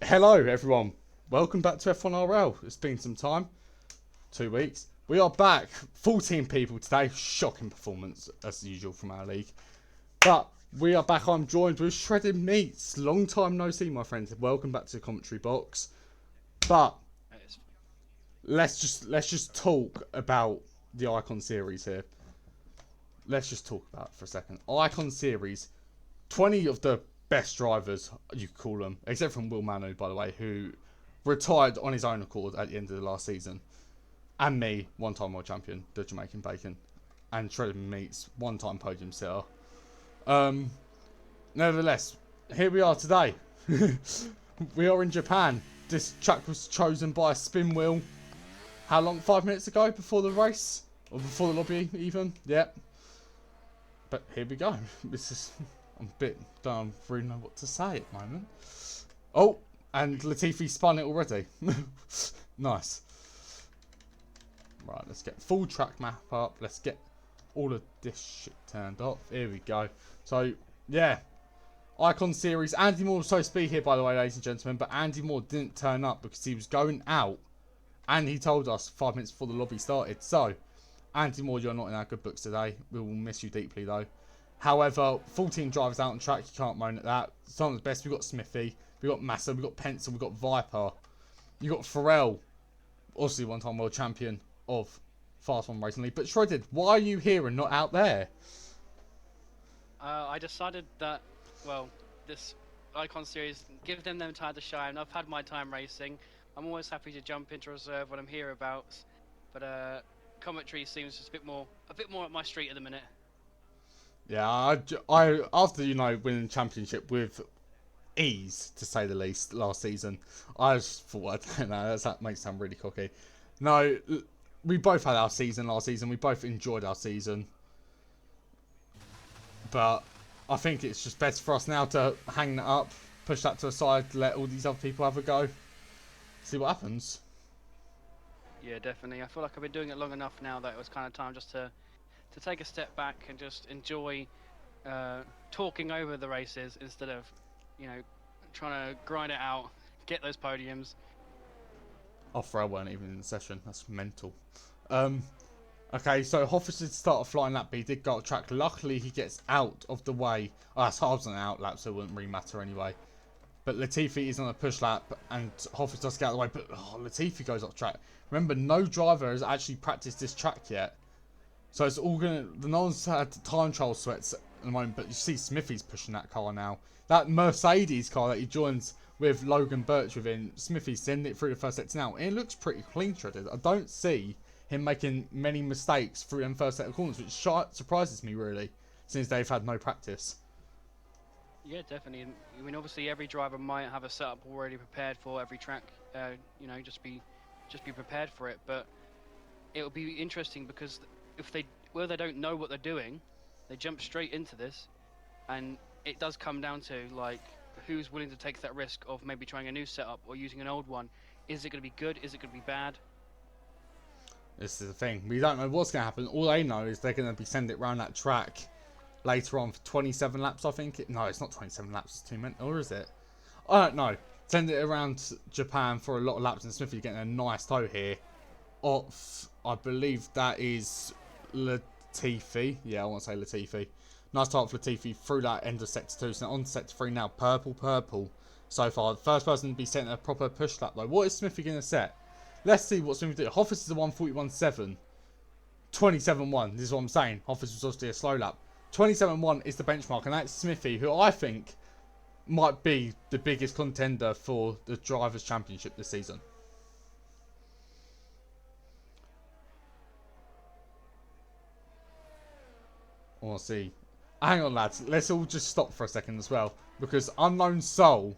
Hello, everyone. Welcome back to F1RL. It's been some time, 2 weeks. We are back, 14 people today. Shocking performance, as usual, from our league. But we are back. I'm joined with Shredded Meats. Long time no see, my friends. Welcome back to the commentary box. But let's just talk about the Icon series here. Let's just talk about it for a second. Icon series, 20 of the best drivers, you could call them, except from Will Manu, by the way, who retired on his own accord at the end of the last season. And me, one-time world champion, the Jamaican Bacon. And Shredded Meats, one-time podium sitter. Nevertheless, here we are today. We are in Japan. This track was chosen by a spin wheel. How long? 5 minutes ago, before the race? Or before the lobby, even? Yep. But here we go. This is... don't really know what to say at the moment. Oh, and Latifi spun it already. Nice. Right, let's get full track map up. Let's get all of this shit turned off. Here we go. So, yeah. Icon series. Andy Moore was supposed to be here, by the way, ladies and gentlemen. But Andy Moore didn't turn up because he was going out. And he told us 5 minutes before the lobby started. So, Andy Moore, you're not in our good books today. We will miss you deeply, though. However, 14 drivers out on track, you can't moan at that. Some of the best, we've got Smithy, we've got Massa, we've got Pencil, we've got Viper. You've got Pharrell, obviously one-time world champion of Fast One Racing League. But Shredded, why are you here and not out there? I decided that, well, this Icon series, give them time to shine. I've had my time racing. I'm always happy to jump into reserve when I'm hereabouts. But commentary seems just a bit more up my street at the minute. Yeah, I after, winning the championship with ease, to say the least, last season, I just thought, I don't know, that makes it sound really cocky. No, we both had our season last season. We both enjoyed our season. But I think it's just better for us now to hang that up, push that to the side, let all these other people have a go, see what happens. Yeah, definitely. I feel like I've been doing it long enough now that it was kind of time just to take a step back and just enjoy talking over the races instead of, trying to grind it out, get those podiums. Pharrell weren't even in the session. That's mental. Okay, so Hoffus did start a flying lap, but he did go off track. Luckily, he gets out of the way. Oh, that's hard on an out lap, so it wouldn't really matter anyway. But Latifi is on a push lap, and Hoffus does get out of the way. But Latifi goes off track. Remember, no driver has actually practiced this track yet. So it's all going to... No one's had time trial sweats at the moment, but you see Smithy's pushing that car now. That Mercedes car that he joins with Logan Birch within, Smithy's sending it through the first sector now. And it looks pretty clean shredded. I don't see him making many mistakes through them first set of corners, which surprises me, really, since they've had no practice. Yeah, definitely. I mean, obviously, every driver might have a setup already prepared for every track. Just be prepared for it. But it will be interesting because if they don't know what they're doing, they jump straight into this, and it does come down to like who's willing to take that risk of maybe trying a new setup or using an old one. Is it going to be good? Is it going to be bad? This is the thing. We don't know what's going to happen. All they know is they're going to be sending it around that track later on for 27 laps, I think. No, it's not 27 laps. It's 2 minutes. Or is it? I don't know. Send it around Japan for a lot of laps, and Smithy getting a nice tow here off, I believe that is Latifi. Yeah, I want to say Latifi. Nice tow off Latifi through that end of sector 2. So on to sector 3 now. Purple so far. The first person to be setting a proper push lap, though. What is Smithy going to set? Let's see what Smithy do. Hoffus is a 141.7. 27.1. This is what I'm saying. Hoffus was obviously a slow lap. 27.1 is the benchmark, and that's Smithy, who I think might be the biggest contender for the Drivers' Championship this season. I want to see. Hang on, lads. Let's all just stop for a second as well, because Unknown Soul,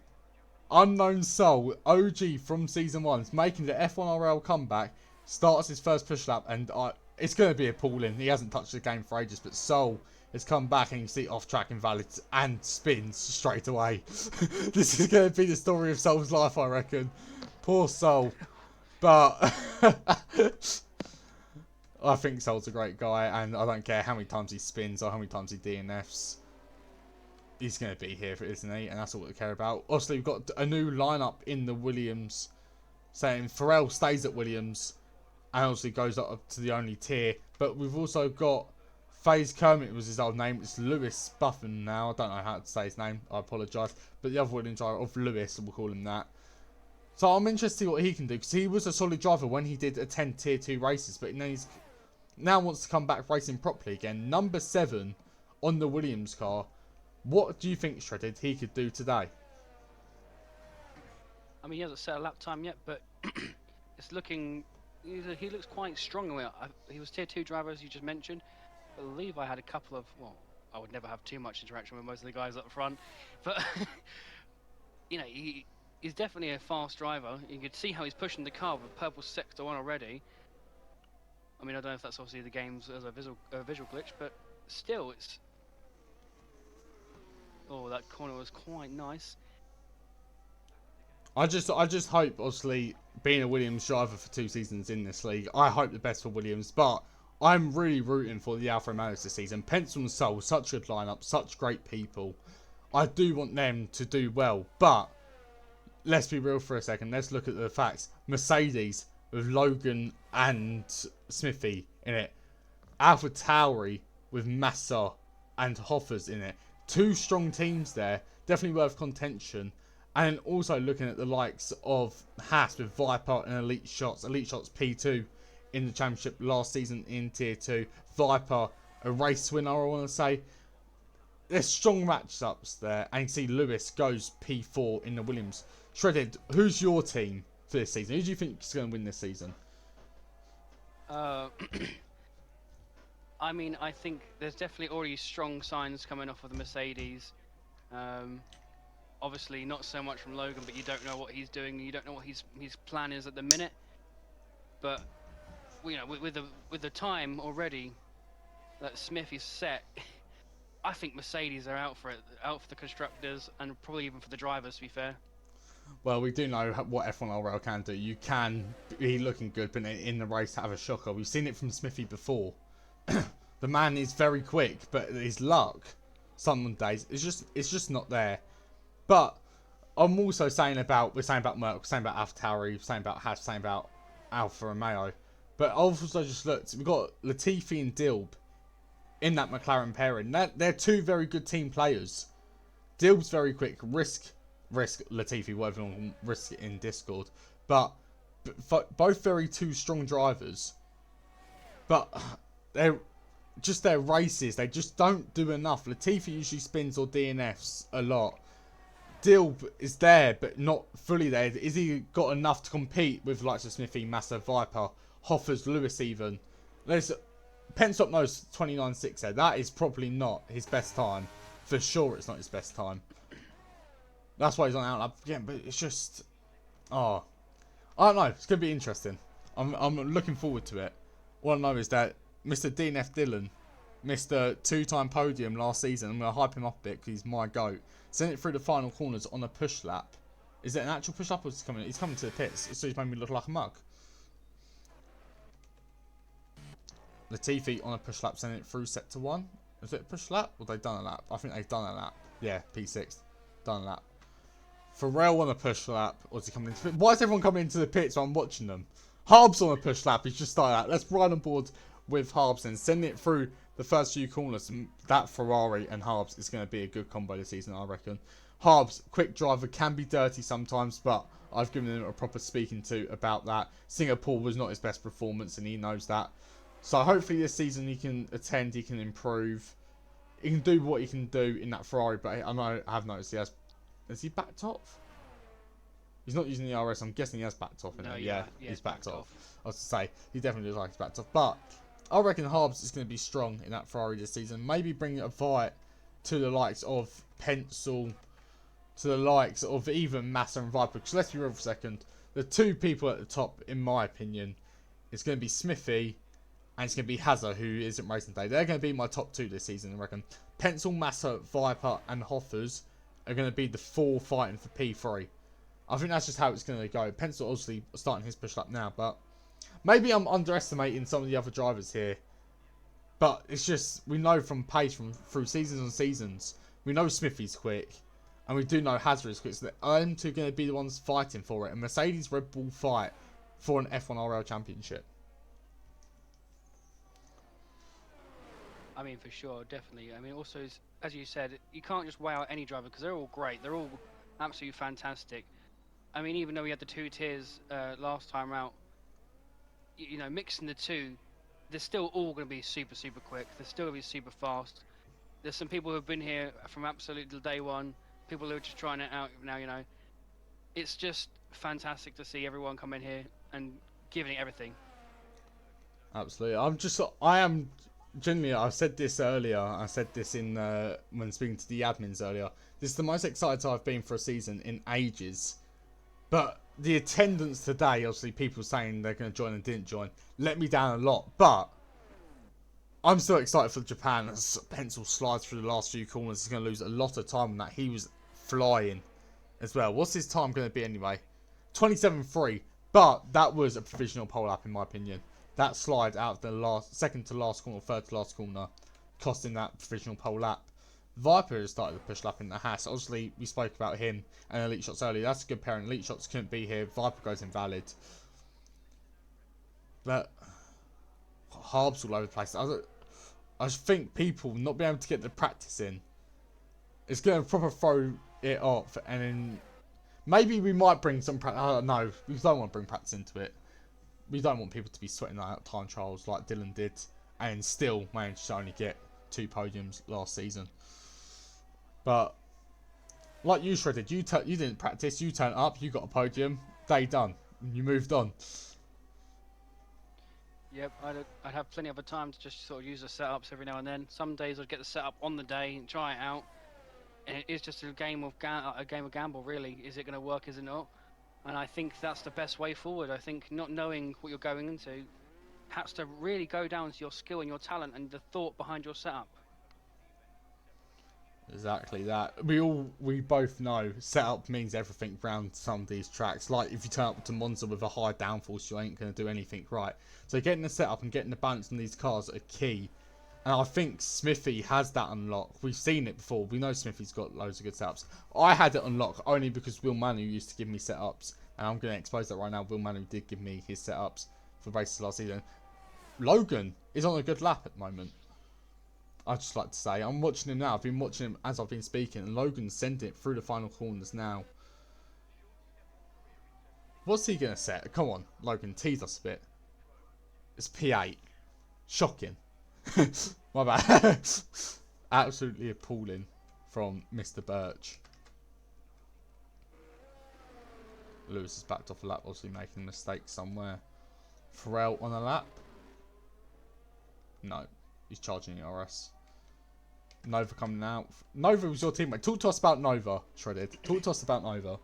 OG from Season 1, is making the F1RL comeback, starts his first push lap, and it's going to be appalling. He hasn't touched the game for ages, but Soul has come back, and you see off-track invalid and spins straight away. This is going to be the story of Soul's life, I reckon. Poor Soul. But I think Soul's a great guy, and I don't care how many times he spins or how many times he DNFs. he's going to be here, isn't he? And that's all we care about. Obviously, we've got a new lineup in the Williams, saying Farrell stays at Williams and obviously goes up to the only tier. But we've also got FaZe Kermit was his old name. It's Lewis Buffon now. I don't know how to say his name. I apologise. But the other Williams driver of Lewis, we'll call him that. So I'm interested to see what he can do, because he was a solid driver when he did attend tier 2 races, but now wants to come back racing properly again. Number 7 on the Williams car. What do you think, Shredded, he could do today? I mean, he hasn't set a lap time yet, but it's looking. He looks quite strong. He was tier 2 driver, as you just mentioned. I believe I had a couple of. Well, I would never have too much interaction with most of the guys up front, but you know, he's definitely a fast driver. You could see how he's pushing the car with purple sector 1 already. I mean, I don't know if that's obviously the game's as a visual glitch, but still, it's. Oh, that corner was quite nice. I just hope, obviously, being a Williams driver for 2 seasons in this league, I hope the best for Williams, but I'm really rooting for the Alfa Romeos this season. Pencil and Soul, such a good lineup, such great people. I do want them to do well, but let's be real for a second. Let's look at the facts. Mercedes with Logan and Smithy in it. AlphaTauri with Massa and Hoffers in it. 2 strong teams there. Definitely worth contention. And also looking at the likes of Haas with Viper and Elite Shots. Elite Shots P2 in the championship last season in Tier 2. Viper, a race winner, I want to say. There's strong matchups there. And you see Lewis goes P4 in the Williams. Shredded, who's your team for this season? Who do you think is going to win this season? I mean, I think there's definitely already strong signs coming off of the Mercedes. Obviously, not so much from Logan, but you don't know what he's doing. You don't know what his plan is at the minute. But you know, with the time already that Smith is set, I think Mercedes are out for it, out for the constructors, and probably even for the drivers. To be fair. Well, we do know what F1 Rail can do. You can be looking good, but in the race have a shocker. We've seen it from Smithy before. The man is very quick, but his luck, some days, it's just not there. But I'm also saying about Merc, we're saying about AlphaTauri, we're saying about Haas, we're saying about Alfa Romeo. But I've also just looked. We've got Latifi and Dilb in that McLaren pairing. They're 2 very good team players. Dilb's very quick. Risk Latifi, whatever you want to risk it in Discord. But both very 2 strong drivers. But they're just their races. They just don't do enough. Latifi usually spins or DNFs a lot. Dilb is there, but not fully there. Is he got enough to compete with likes of Smithy, Massa, Viper, Hoffers, Lewis even? There's Penstop knows 29.6 there. That is probably not his best time. For sure it's not his best time. That's why he's on outlap again, but it's just... Oh. I don't know. It's going to be interesting. I'm looking forward to it. All I know is that Mr. DNF Dillon missed a 2-time podium last season. I'm going to hype him up a bit because he's my GOAT. Send it through the final corners on a push lap. Is it an actual push lap or is he coming? He's coming to the pits. So he's made me look like a mug. Latifi on a push lap, sending it through sector 1. Is it a push lap? Or they've done a lap? I think they've done a lap. Yeah, P6. Done a lap. Pharrell on a push lap. Or is he coming into the pit? Why is everyone coming into the pits while I'm watching them? Harbs on a push lap. He's just started that. Let's ride on board with Harbs and send it through the first few corners. That Ferrari and Harbs is going to be a good combo this season, I reckon. Harbs, quick driver, can be dirty sometimes, but I've given him a proper speaking to about that. Singapore was not his best performance, and he knows that. So hopefully this season he can attend, he can improve. He can do what he can do in that Ferrari, but I have noticed he has... Is he backed off? He's not using the RS, I'm guessing he has backed off. No, yeah, yeah, he's backed off. I was to say, he definitely looks like he's backed off. But I reckon Harbs is going to be strong in that Ferrari this season. Maybe bring a fight to the likes of Pencil, to the likes of even Massa and Viper. Because let's be real for a second, the 2 people at the top, in my opinion, it's going to be Smithy and it's going to be Hazard, who isn't racing today. They're going to be my top 2 this season, I reckon. Pencil, Massa, Viper and Hoffers are going to be the 4 fighting for P3. I think that's just how it's going to go. Pencil obviously starting his push lap now, but maybe I'm underestimating some of the other drivers here. But it's just, we know from pace, through seasons and seasons, We know Smithy's quick. And we do know Hazard is quick. So them two are going to be the ones fighting for it. A Mercedes Red Bull fight for an F1 RL Championship. I mean, for sure, definitely. I mean, also, as you said, you can't just wow out any driver because they're all great. They're all absolutely fantastic. I mean, even though we had the 2 tiers last time out, you know, mixing the two, they're still all going to be super, super quick. They're still going to be super fast. There's some people who have been here from absolutely day one. People who are just trying it out now, you know. It's just fantastic to see everyone come in here and giving it everything. Absolutely. I am genuinely, I said this earlier, I said this in when speaking to the admins earlier, this is the most excited I've been for a season in ages. But the attendance today, obviously people saying they're going to join and didn't join, let me down a lot. But I'm still excited for Japan as Pencil slides through the last few corners. He's going to lose a lot of time on that. He was flying as well. What's his time going to be anyway? 27.3. But that was a provisional pole lap in my opinion. That slide out the second to last corner, third to last corner, costing that provisional pole lap. Viper has started to push lap in the Haas. Obviously, we spoke about him and Elite Shots earlier. That's a good pairing. Elite Shots couldn't be here. Viper goes invalid. But Harb's all over the place. I just think people not being able to get the practice in, it's going to proper throw it off. And then maybe we might bring some practice. No, we don't want to bring practice into it. We don't want people to be sweating out time trials like Dylan did and still managed to only get 2 podiums last season. But like you, Shredded, you didn't practice, you turned up, you got a podium, day done, you moved on. Yep, I'd have plenty of time to just sort of use the setups every now and then. Some days I'd get the setup on the day and try it out. And it is just a game of gamble, really. Is it going to work? Is it not? And I think that's the best way forward. I think not knowing what you're going into has to really go down to your skill and your talent and the thought behind your setup. Exactly that. We both know setup means everything around some of these tracks. Like if you turn up to Monza with a high downforce, you ain't going to do anything right. So getting the setup and getting the balance on these cars are key. And I think Smithy has that unlocked. We've seen it before. We know Smithy's got loads of good setups. I had it unlocked only because Will Manu used to give me setups. And I'm going to expose that right now. Will Manu did give me his setups for races last season. Logan is on a good lap at the moment. I'd just like to say, I'm watching him now. I've been watching him as I've been speaking. And Logan's sending it through the final corners now. What's he going to set? Come on, Logan, tease us a bit. It's P8. Shocking. My bad. Absolutely appalling from Mr. Birch. Lewis has backed off a lap, obviously making a mistake somewhere. Pharrell on a lap. No, he's charging the RS. Nova coming out. Nova was your teammate. Talk to us about Nova, Shredded. Talk to us about Nova.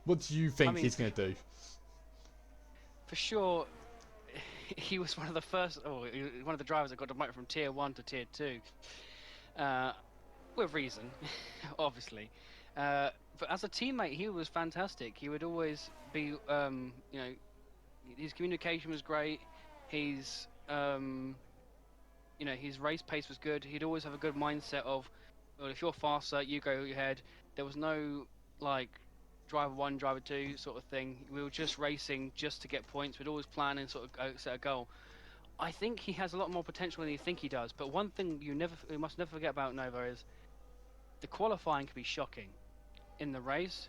What do you think he's going to do? For sure, he was one of the first, one of the drivers that got demoted from Tier 1 to Tier 2. With reason, obviously. But as a teammate, he was fantastic. He would always be, you know, his communication was great. His, you know, his race pace was good. He'd always have a good mindset of, well, if you're faster, you go ahead. There was no, like, driver 1, driver 2 sort of thing. We were just racing just to get points. We'd always plan and sort of set a goal. I think he has a lot more potential than you think he does. But one thing you must never forget about Nova is the qualifying can be shocking. In the race,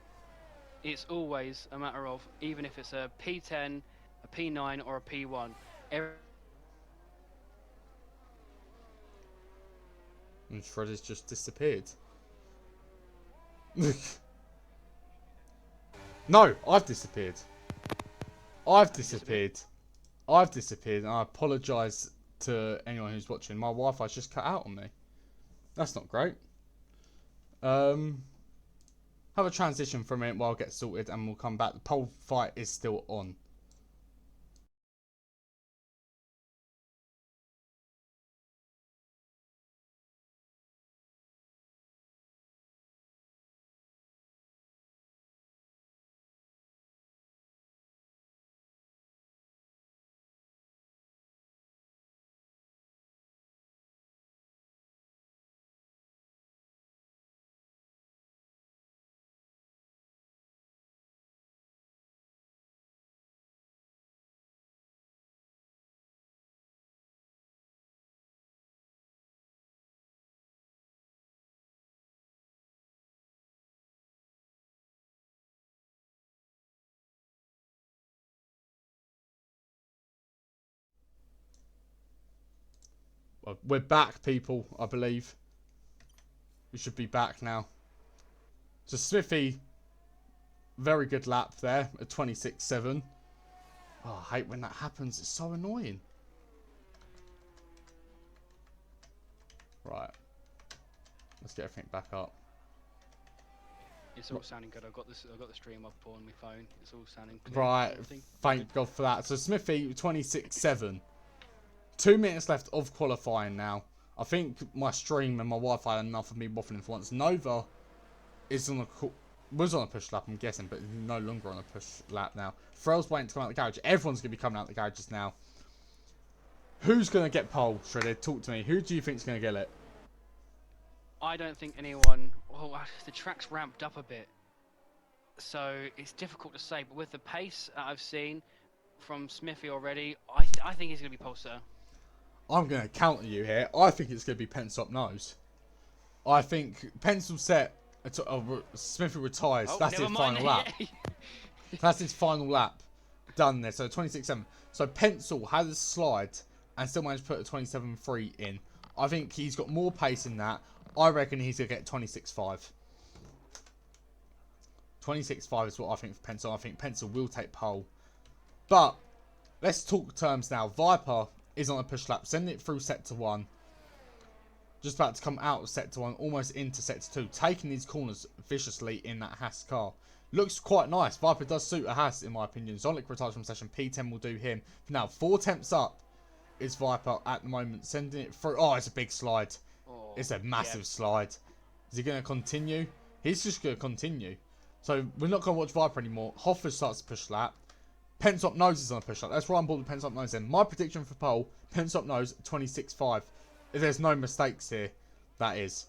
it's always a matter of, even if it's a P10, a P9 or a P1. And Shredder's just disappeared. No, I've disappeared. I've disappeared. I've disappeared, and I apologise to anyone who's watching. My Wi-Fi's just cut out on me. That's not great. Have a transition for a minute while I get sorted, and we'll come back. The pole fight is still on. We're back, people, I believe. We should be back now. So Smithy, very good lap there at 26.7. Oh, I hate when that happens. It's so annoying. Right. Let's get everything back up. It's all sounding good. I've got the stream up on my phone. It's all sounding clear. Right. Everything. Thank God for that. So Smithy, 26.7. 2 minutes left of qualifying now. I think my stream and my Wi-Fi had enough of me waffling for once. Nova is was on a push lap, I'm guessing, but no longer on a push lap now. Pharrell's waiting to come out of the garage. Everyone's going to be coming out of the garages now. Who's going to get pole, Shredded? Talk to me. Who do you think's going to get it? I don't think anyone. Well, the track's ramped up a bit, so it's difficult to say. But with the pace that I've seen from Smithy already, I think he's going to be pole sitter. I'm going to counter you here. I think it's going to be Pencil Up Nose. I think Pencil set. Smithy retires. Oh, that's his final lap. That's his final lap. Done there. So 26.7. So Pencil had a slide and still managed to put a 27.3 in. I think he's got more pace in that. I reckon he's going to get 26.5. 26.5 is what I think for Pencil. I think Pencil will take pole. But let's talk terms now. Viper is on a push lap. Sending it through sector 1. Just about to come out of sector 1. Almost into sector 2. Taking these corners viciously in that Haas car. Looks quite nice. Viper does suit a Haas in my opinion. Zonic retires from session. P10 will do him. For now, 4 temps up is Viper at the moment. Sending it through. Oh, it's a big slide. Oh, It's a massive slide. Is he going to continue? He's just going to continue. So we're not going to watch Viper anymore. Hoffer starts to push lap. Pencil Up Nose is on a push lap. That's why I'm bought with Pencil Up Nose then. My prediction for pole, Pencil Up Nose, 26.5. If there's no mistakes here, that is.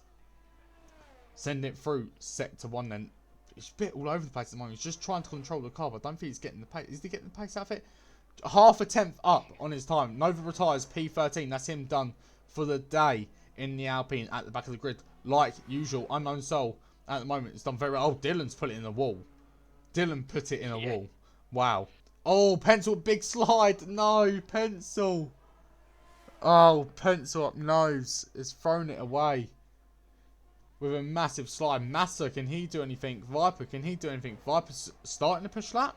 Send it through sector 1 then. It's a bit all over the place at the moment. He's just trying to control the car, but I don't think he's getting the pace. Is he getting the pace out of it? Half a tenth up on his time. Nova retires P13. That's him done for the day in the Alpine at the back of the grid. Like usual, Unknown Soul at the moment. It's done very well. Oh, Dylan's put it in a wall. Dylan put it in a wall. Wow. Oh, Pencil, big slide. No, Pencil. Oh, Pencil Up Nose has thrown it away. With a massive slide. Massa, can he do anything? Viper, can he do anything? Viper's starting a push lap?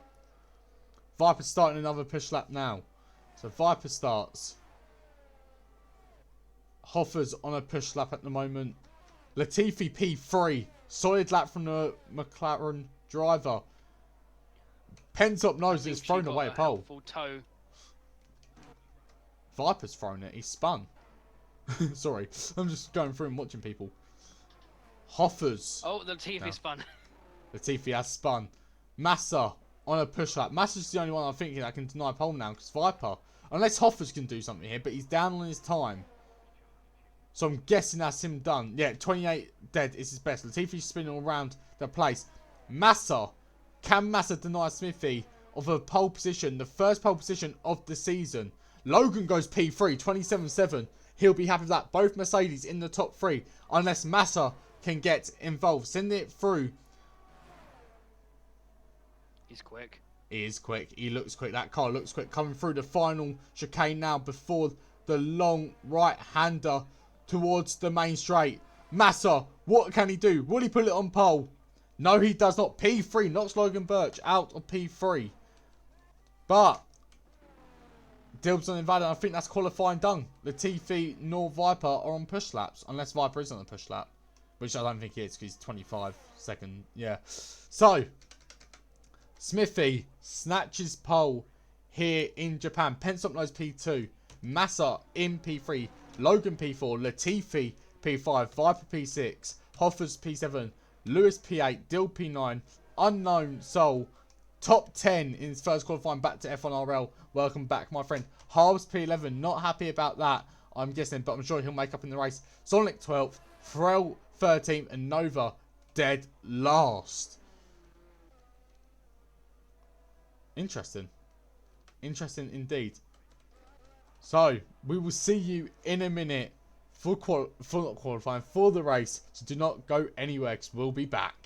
Viper's starting another push lap now. So Viper starts. Hoffer's on a push lap at the moment. Latifi P3. Solid lap from the McLaren driver. Pencil Up Nose is thrown away a pole. Toe. Viper's thrown it. He spun. Sorry. I'm just going through and watching people. Hoffer's. Oh, the Latifi spun. Latifi has spun. Massa on a push lap. Massa's the only one I'm thinking that can deny pole now because Viper. Unless Hoffers can do something here, but he's down on his time. So I'm guessing that's him done. Yeah, 28 dead is his best. Latifi's spinning around the place. Massa. Can Massa deny Smithy of a pole position? The first pole position of the season. Logan goes P3, 27.7. He'll be happy with that. Both Mercedes in the top 3. Unless Massa can get involved. Send it through. He's quick. He is quick. He looks quick. That car looks quick. Coming through the final chicane now before the long right-hander towards the main straight. Massa, what can he do? Will he put it on pole? No, he does not. P3 knocks Logan Birch out of P3. But Dilb's on invalid. I think that's qualifying done. Latifi nor Viper are on push laps. Unless Viper is on a push lap. Which I don't think he is because he's 25 second. Yeah. So, Smithy snatches pole here in Japan. Pencil Up Nose P2. Massa in P3. Logan P4. Latifi P5. Viper P6. Hoffers P7. Lewis P8. Dill P9. Unknown Soul. Top 10 in his first qualifying back to F1RL. Welcome back, my friend. Harbs P11. Not happy about that, I'm guessing, but I'm sure he'll make up in the race. Sonic 12th. Pharrell 13th. And Nova dead last. Interesting. Interesting indeed. So, we will see you in a minute for not qualifying, for the race. So do not go anywhere because we'll be back.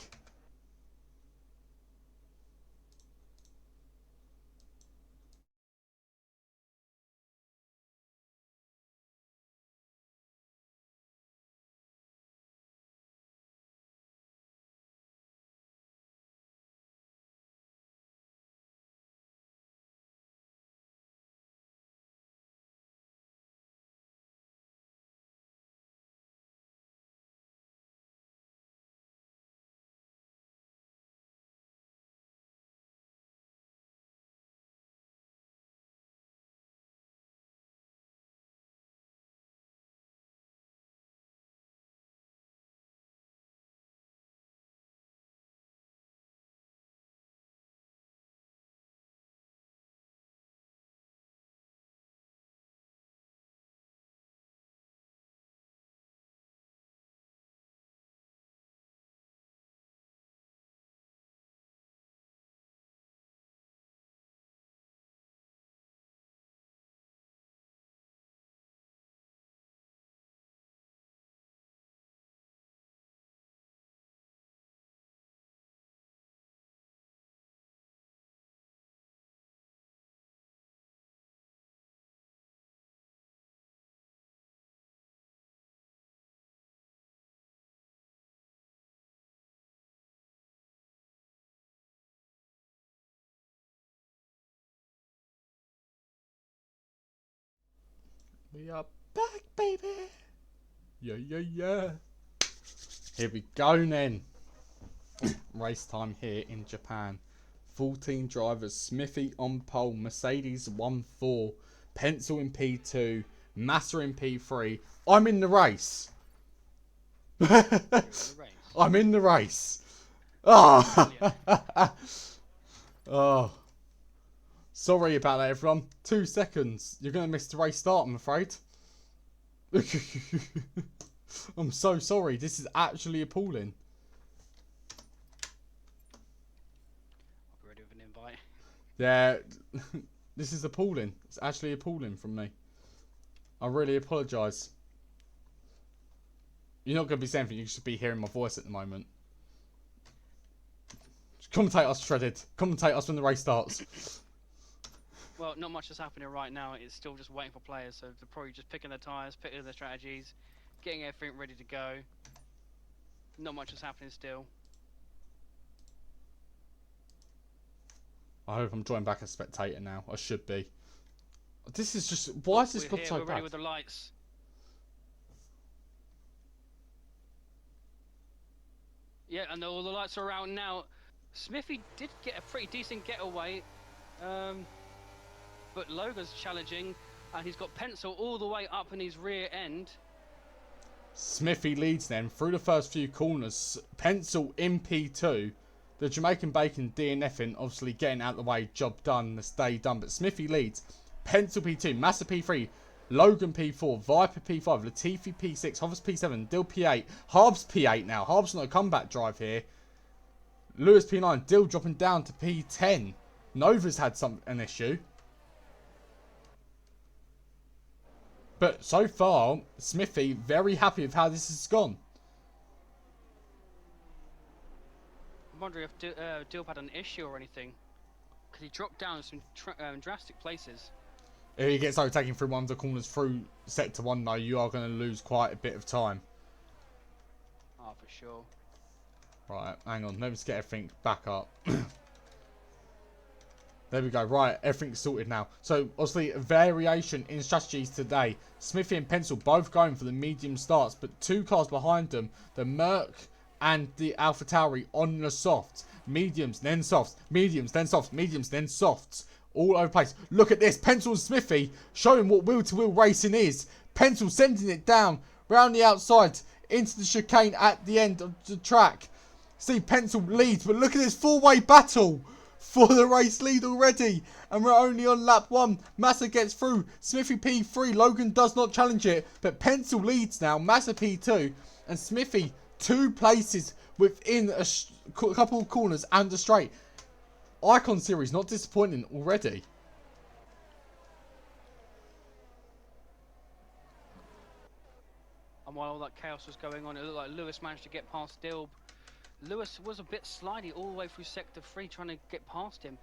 We are back, baby. Yeah, yeah, yeah. Here we go then. Race time here in Japan. 14 drivers. Smithy on pole. Mercedes 1-4. Pencil in P2. Massa in P3. I'm in the race. I'm in the race. Oh. Oh. Sorry about that, everyone. 2 seconds. You're going to miss the race start, I'm afraid. I'm so sorry. This is actually appalling. I'll be ready with an invite. Yeah, this is appalling. It's actually appalling from me. I really apologise. You're not going to be saying anything. You should be hearing my voice at the moment. Commentate us, Shredded. Commentate us when the race starts. Well, not much is happening right now. It's still just waiting for players, so they're probably just picking their tyres, picking their strategies, getting everything ready to go. Not much is happening still. I hope I'm joined back as spectator now. I should be. This is just... Why is this got so We're ready bad? with the lights. Yeah, and all the lights are out now. Smithy did get a pretty decent getaway. But Logan's challenging, and he's got Pencil all the way up in his rear end. Smithy leads then through the first few corners. Pencil in P2. The Jamaican Bacon DNFing, obviously getting out of the way, job done, this day done. But Smithy leads. Pencil P2, Massa P3, Logan P4, Viper P5, Latifi P6, Hovers P7, Dill P8, Harbs P8 now. Harbs on a comeback drive here. Lewis P9, Dill dropping down to P10. Nova's had an issue. But so far, Smithy very happy with how this has gone. I'm wondering if Dill had an issue or anything, because he dropped down in some drastic places. If he gets overtaken through one of the corners through sector 1 though, you are going to lose quite a bit of time. Oh, for sure. Right, hang on, let's get everything back up. There we go, right, everything's sorted now. So, obviously, a variation in strategies today. Smithy and Pencil both going for the medium starts, but 2 cars behind them, the Merc and the AlphaTauri on the softs. Mediums, then softs. Mediums, then softs. Mediums, then softs. All over the place. Look at this, Pencil and Smithy showing what wheel-to-wheel racing is. Pencil sending it down, round the outside, into the chicane at the end of the track. See, Pencil leads, but look at this 4-way battle for the race lead already, and we're only on lap 1. Massa gets through. Smithy P3. Logan does not challenge it, but Pencil leads now. Massa P2 and Smithy 2 places within a couple of corners and a straight. Icon Series not disappointing already. And while all that chaos was going on, it looked like Lewis managed to get past Dilb. Lewis was a bit slidey all the way through Sector 3 trying to get past him.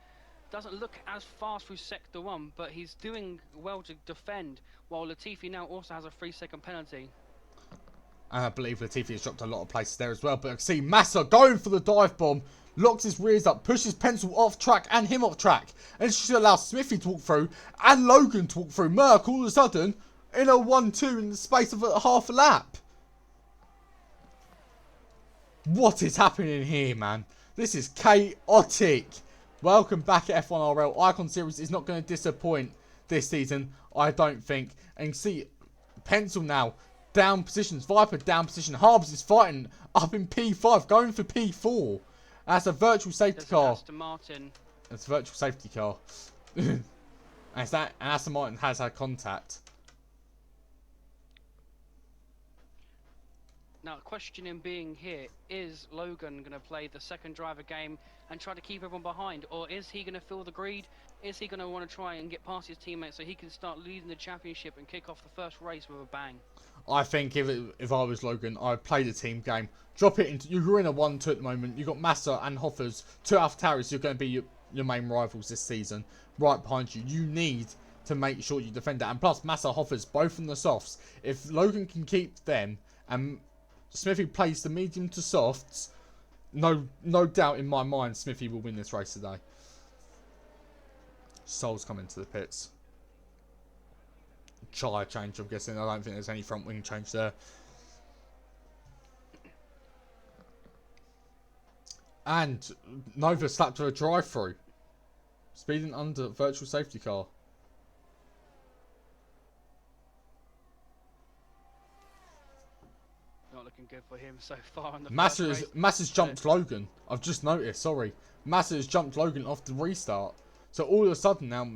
Doesn't look as fast through Sector 1, but he's doing well to defend, while Latifi now also has a 3-second penalty. And I believe Latifi has dropped a lot of places there as well. But I can see Massa going for the dive bomb. Locks his rears up, pushes Pencil off track and him off track. And it's just allows Smithy to walk through and Logan to walk through. Merc all of a sudden in a 1-2 in the space of half a lap. What is happening here, man? This is chaotic. Welcome back at F1 RL. Icon Series is not going to disappoint this season, I don't think. And see, Pencil now down positions. Viper down position. Harbs is fighting up in P5, going for P4. That's a virtual safety car. Aston Martin. It's a virtual safety car. and Aston Martin has had contact. Now, questioning being here, is Logan going to play the second driver game and try to keep everyone behind? Or is he going to feel the greed? Is he going to want to try and get past his teammates so he can start leading the championship and kick off the first race with a bang? I think if I was Logan, I'd play the team game. Drop it into... You're in a 1-2 at the moment. You've got Massa and Hoffers. 2 AlphaTauris. You're going to be your main rivals this season. Right behind you. You need to make sure you defend that. And plus, Massa, Hoffers, both from the softs. If Logan can keep them and Smithy plays the medium to softs, no doubt in my mind Smithy will win this race today. Soul's coming to the pits. tyre change, I'm guessing. I don't think there's any front wing change there. And Nova slapped her a drive-through. Speeding under virtual safety car. Not looking good for him so far on the Massa's jumped Logan. I've just noticed, sorry. Massa has jumped Logan off the restart. So all of a sudden now,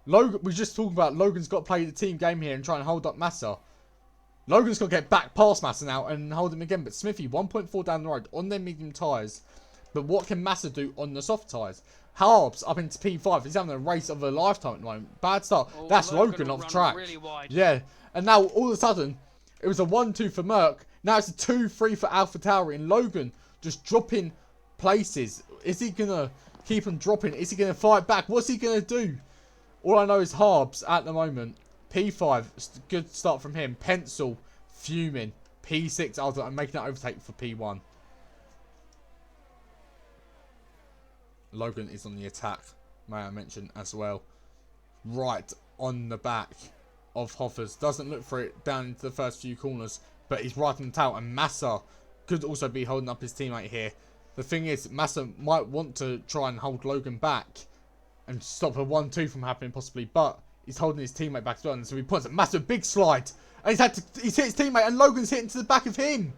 Logan, we just talked about Logan's got to play the team game here and try and hold up Massa. Logan's got to get back past Massa now and hold him again. But Smithy, 1.4 down the road on their medium tyres. But what can Massa do on the soft tyres? Harbs up into P5. He's having a race of a lifetime at the moment. Bad start. Oh, that's Logan off track. Really wide. Yeah. And now all of a sudden, it was a 1-2 for Merc. Now it's a 2-3 for AlphaTauri. And Logan just dropping places. Is he going to keep him dropping? Is he going to fight back? What's he going to do? All I know is Harbs at the moment. P5, good start from him. Pencil, fuming. P6, I'm making that overtake for P1. Logan is on the attack, may I mention as well. Right on the back of Hoffers. Doesn't look for it down into the first few corners, but he's right on the tail. And Massa could also be holding up his teammate here. The thing is, Massa might want to try and hold Logan back and stop a 1-2 from happening possibly, but he's holding his teammate back as well. And so he points a massive big slide. And he's hit his teammate, and Logan's hitting to the back of him.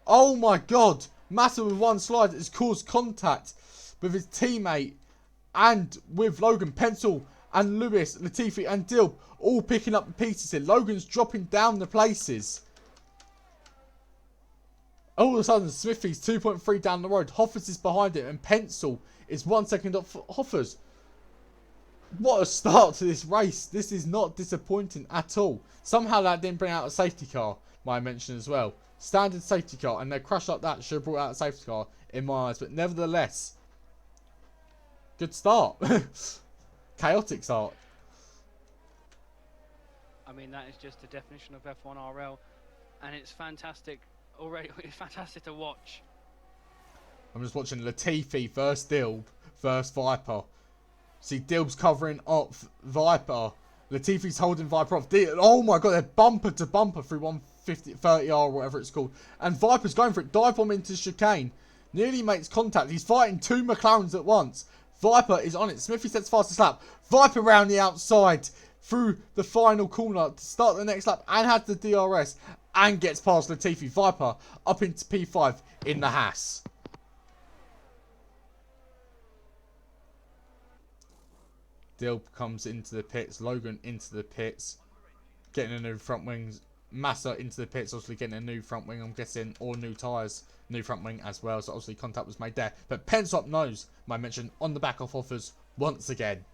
Oh my god. Massa with one slide has caused contact with his teammate and with Logan. Pencil and Lewis, Latifi and Dilb all picking up the pieces here. Logan's dropping down the places. All of a sudden, Smithy's 2.3 down the road. Hoffers is behind it and Pencil is 1 second up for Hoffers. What a start to this race. This is not disappointing at all. Somehow that didn't bring out a safety car, might I mention as well. Standard safety car, and a crash like that should have brought out a safety car in my eyes. But nevertheless, good start. Chaotic start. I mean, that is just the definition of F1 RL, and it's fantastic already. It's fantastic to watch. I'm just watching Latifi first Dilb, first Viper. See, Dilb's covering off Viper. Latifi's holding Viper off. Oh my god, they're bumper to bumper through 150, 30R or whatever it's called. And Viper's going for it. Dive bomb into chicane. Nearly makes contact. He's fighting two McLarens at once. Viper is on it. Smithy sets fastest lap. Viper round the outside through the final corner to start the next lap and has the DRS and gets past Latifi. Viper up into P5 in the Haas. Dilb comes into the pits. Logan into the pits. Getting a new front wing. Massa into the pits. Obviously getting a new front wing, I'm guessing. Or new tyres. New front wing as well. So obviously contact was made there. But Pencil up nose, my mention, on the back of Hoffers once again.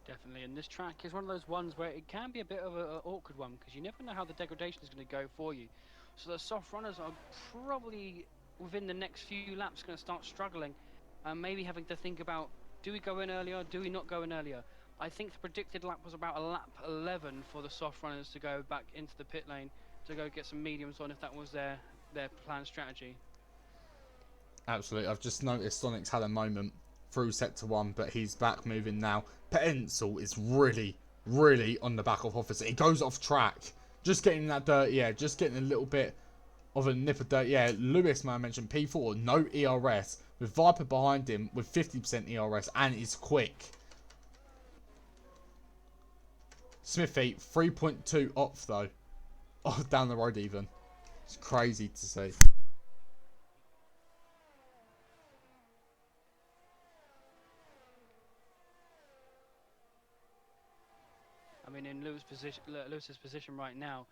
Definitely. And this track is one of those ones where it can be a bit of an awkward one, because you never know how the degradation is going to go for you. So the soft runners are probably within the next few laps going to start struggling. And maybe having to think about, do we go in earlier, do we not go in earlier? I think the predicted lap was about a lap 11 for the soft runners to go back into the pit lane to go get some mediums on, if that was their planned strategy. Absolutely. I've just noticed Sonic's had a moment through sector 1, but he's back moving now. Pencil is really, really on the back of Officer. He goes off track. Just getting that dirt, yeah, just getting a little bit of a nip of dirt. Yeah, Lewis, man, I mentioned P4, no ERS. With Viper behind him with 50% ERS and is quick. Smithy, 3.2 off though. Oh, down the road even. It's crazy to see. I mean, in Lewis's position right now,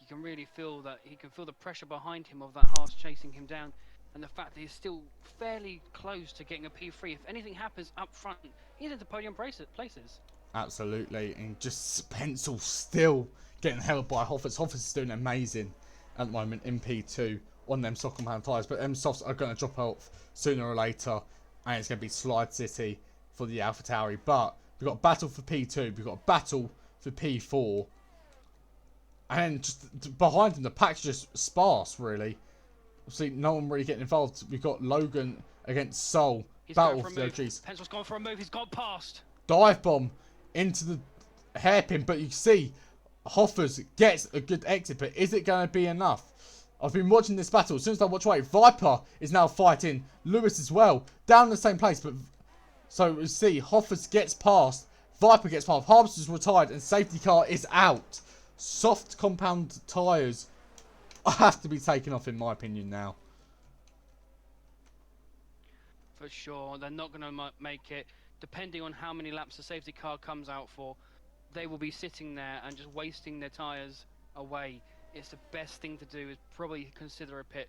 you can really feel that he can feel the pressure behind him of that Haas chasing him down. And the fact that he's still fairly close to getting a P3. If anything happens up front, he's into podium places. Absolutely. And just Pencil still getting held by Hoffers. Hoffers is doing amazing at the moment in P2 on them soft compound tyres. But them softs are going to drop off sooner or later. And it's going to be Slide City for the AlphaTauri. But we've got a battle for P2. We've got a battle for P4. And just behind them, the pack's just sparse, really. See, no one really getting involved. We've got Logan against Soul. He's battle going for for a the move. OGs. Pencil's gone for a move. He's gone past. dive bomb into the hairpin, but you see Hoffers gets a good exit, but is it going to be enough? I've been watching this battle. As soon as I watch away, Viper is now fighting Lewis as well, down in the same place, but so we see Hoffers gets past, Viper gets past, Harvester's retired, and safety car is out. Soft compound tyres have to be taken off, in my opinion, now. For sure, they're not going to make it. Depending on how many laps the safety car comes out for, they will be sitting there and just wasting their tyres away. It's the best thing to do is probably consider a pit.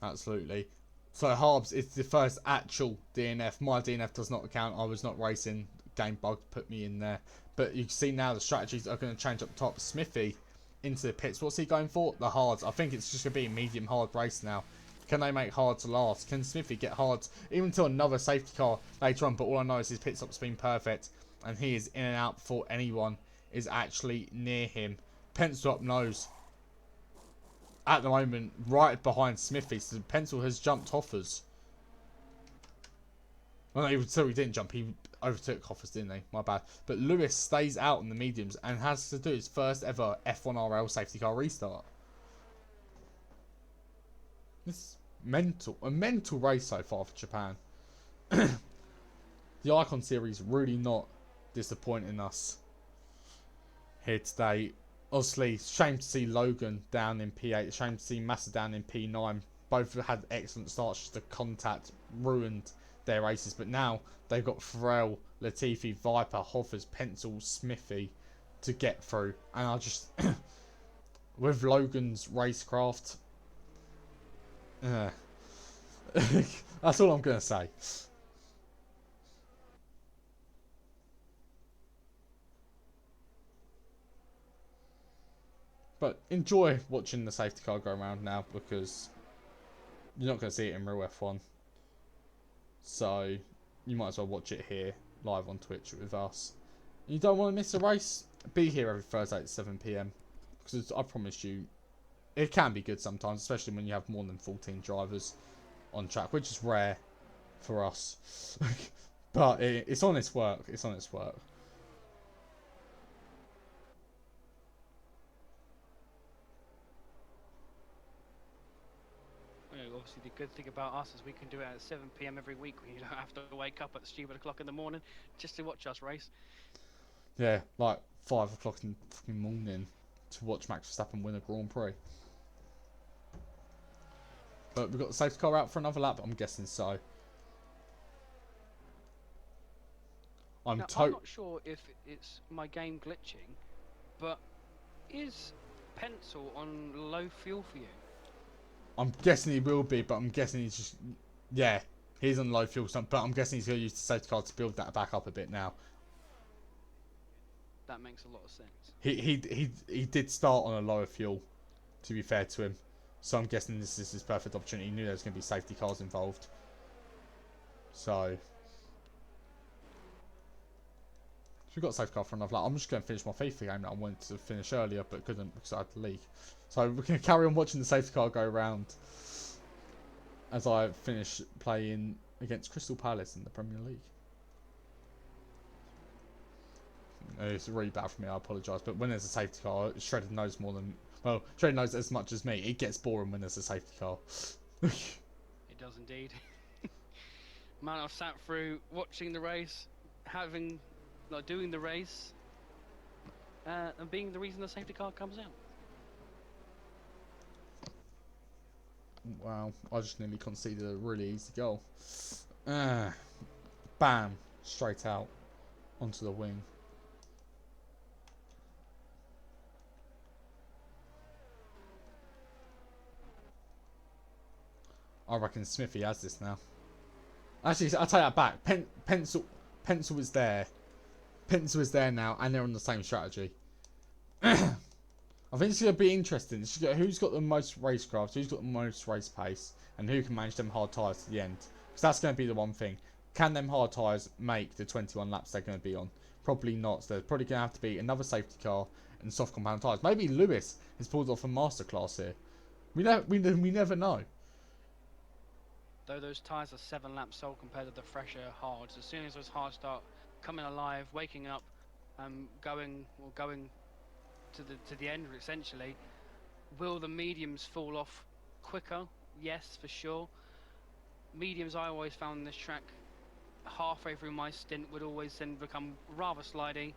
Absolutely. So Harbs is the first actual DNF. My DNF does not count. I was not racing. Game bug put me in there. But you can see now the strategies are going to change up top. Smithy into the pits. What's he going for? The hards. I think it's just going to be a medium hard race now. Can they make hards last? Can Smithy get hards even to another safety car later on? But all I know is his pit stop's been perfect. And he is in and out before anyone is actually near him. Pencil up nose. At the moment, right behind Smithy. So Pencil has jumped Hoffers. Well, no, so he didn't jump. He overtook Hoffers, didn't he? My bad. But Lewis stays out in the mediums and has to do his first ever F1 RL safety car restart. This is mental. A mental race so far for Japan. The Icon Series really not disappointing us here today. Obviously, shame to see Logan down in P8. Shame to see Massa down in P9. Both had excellent starts. Just the contact ruined their races. But now they've got Pharrell, Latifi, Viper, Hoffers, Pencil, Smithy to get through. And I just... with Logan's racecraft... that's all I'm going to say. But enjoy watching the safety car go around now, because you're not going to see it in real F1. So you might as well watch it here live on Twitch with us. You don't want to miss a race? Be here every Thursday at 7 PM. Because I promise you, it can be good sometimes, especially when you have more than 14 drivers on track, which is rare for us. But it's honest work. It's honest work. Obviously, the good thing about us is we can do it at 7 PM every week. You don't have to wake up at stupid o'clock in the morning just to watch us race. Yeah, like 5 o'clock in the fucking morning to watch Max Verstappen win a Grand Prix. But we've got the safety car out for another lap, I'm guessing so. I'm not sure if it's my game glitching, but is Pencil on low fuel for you? I'm guessing he will be, but I'm guessing he's just... Yeah, he's on low fuel, but I'm guessing he's going to use the safety car to build that back up a bit now. That makes a lot of sense. He did start on a lower fuel, to be fair to him. So I'm guessing this is his perfect opportunity. He knew there was going to be safety cars involved. So we've got a safety car for another lap. I'm just going to finish my FIFA game that I wanted to finish earlier, but couldn't because I had the league. So we're going to carry on watching the safety car go around as I finish playing against Crystal Palace in the Premier League. It's really bad for me, I apologise. But when there's a safety car, Shredded knows more than... Well, Shredded knows as much as me. It gets boring when there's a safety car. It does indeed. Man, I've sat through watching the race, doing the race, and being the reason the safety car comes out. Wow, I just nearly conceded a really easy goal. Bam, straight out onto the wing. I reckon Smithy has this now. Actually, I'll take that back. Pencil is there. Pencil is there now, and they're on the same strategy. I think it's going to be interesting. Who's got the most racecraft, who's got the most race pace, and who can manage them hard tyres to the end. Because that's going to be the one thing. Can them hard tyres make the 21 laps they're going to be on? Probably not. So there's probably going to have to be another safety car and soft compound tyres. Maybe Lewis has pulled off a masterclass here. We never know. though those tyres are 7 laps old compared to the fresher hards, as soon as those hards start coming alive, waking up, going to the end essentially, will the mediums fall off quicker? Yes, for sure. Mediums, I always found this track halfway through my stint would always then become rather slidey.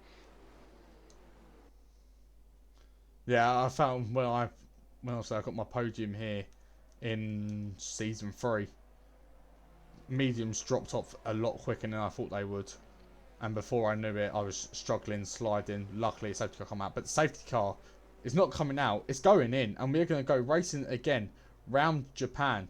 Yeah, I found when I got my podium here in season 3, mediums dropped off a lot quicker than I thought they would. And before I knew it, I was struggling, sliding. Luckily, the safety car come out. But the safety car is not coming out. It's going in. And we're going to go racing again round Japan.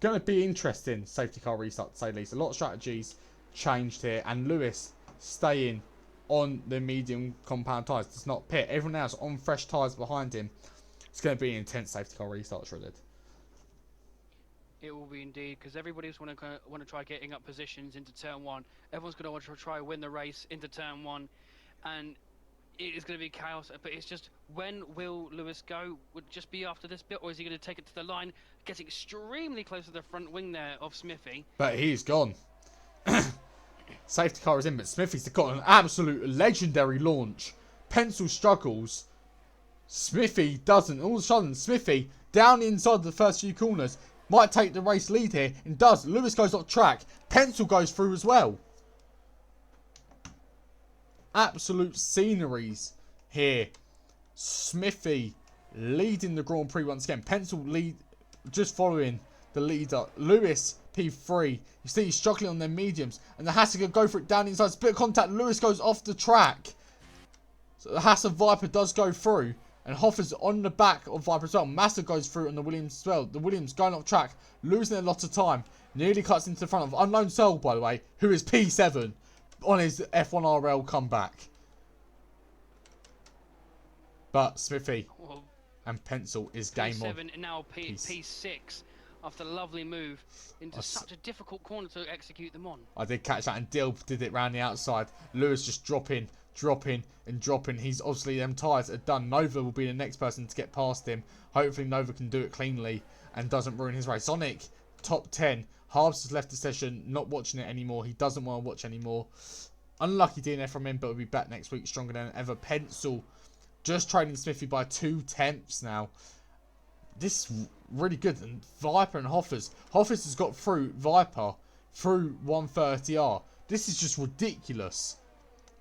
Going to be interesting, safety car restart, to say the least. A lot of strategies changed here. And Lewis staying on the medium compound tyres. Does not pit. Everyone else on fresh tyres behind him. It's going to be an intense safety car restart, shredded. It will be indeed, because everybody's want to try getting up positions into turn 1. Everyone's going to want to try win the race into turn 1, and it is going to be chaos. But it's just, when will Lewis go? Would it just be after this bit, or is he going to take it to the line, getting extremely close to the front wing there of Smithy? But he's gone. Safety car is in, but Smithy's got an absolute legendary launch. Pencil struggles. Smithy doesn't. All of a sudden, Smithy down inside the first few corners. Might take the race lead here, and does. Lewis goes off track. Pencil goes through as well. Absolute sceneries here. Smithy leading the Grand Prix once again. Pencil lead, just following the leader. Lewis, P3. You see he's struggling on their mediums. And the Haas go for it down inside. Split of contact. Lewis goes off the track. So the Haas Viper does go through. And Hoffer's on the back of Viper as well. Massa goes through on the Williams as well. The Williams going off track, losing a lot of time. Nearly cuts into the front of Unknown Soul, by the way, who is P7 on his F1 RL comeback. But Smithy and Pencil is game P7 on. and now P6 after a lovely move into such a difficult corner to execute them on. I did catch that, and Dilb did it round the outside. Lewis just dropping. He's obviously, them tyres are done. Nova will be the next person to get past him. Hopefully Nova can do it cleanly and doesn't ruin his race. Sonic, top 10. Harbs has left the session, not watching it anymore. He doesn't want to watch anymore. Unlucky DNF from him, but will be back next week stronger than ever. Pencil just trailing Smithy by 2/10 now. This is really good. And Viper and Hoffers. Hoffers has got through Viper through 130R. This is just ridiculous.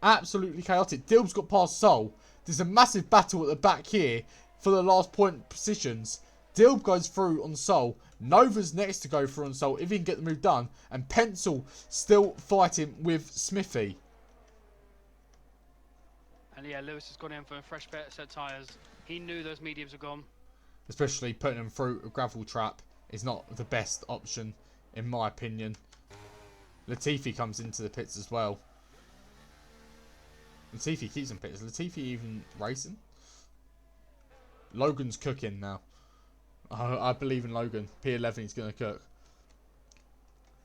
Absolutely chaotic. Dilb's got past Soul. There's a massive battle at the back here for the last point positions. Dilb goes through on Soul. Nova's next to go through on Soul if he can get the move done. And Pencil still fighting with Smithy. And yeah, Lewis has gone in for a fresh set of tyres. He knew those mediums were gone. Especially putting them through a gravel trap is not the best option, in my opinion. Latifi comes into the pits as well. Latifi keeps in pits. Is Latifi even racing? Logan's cooking now. I believe in Logan. P11 he's going to cook.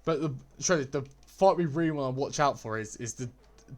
But the fight we really want to watch out for is the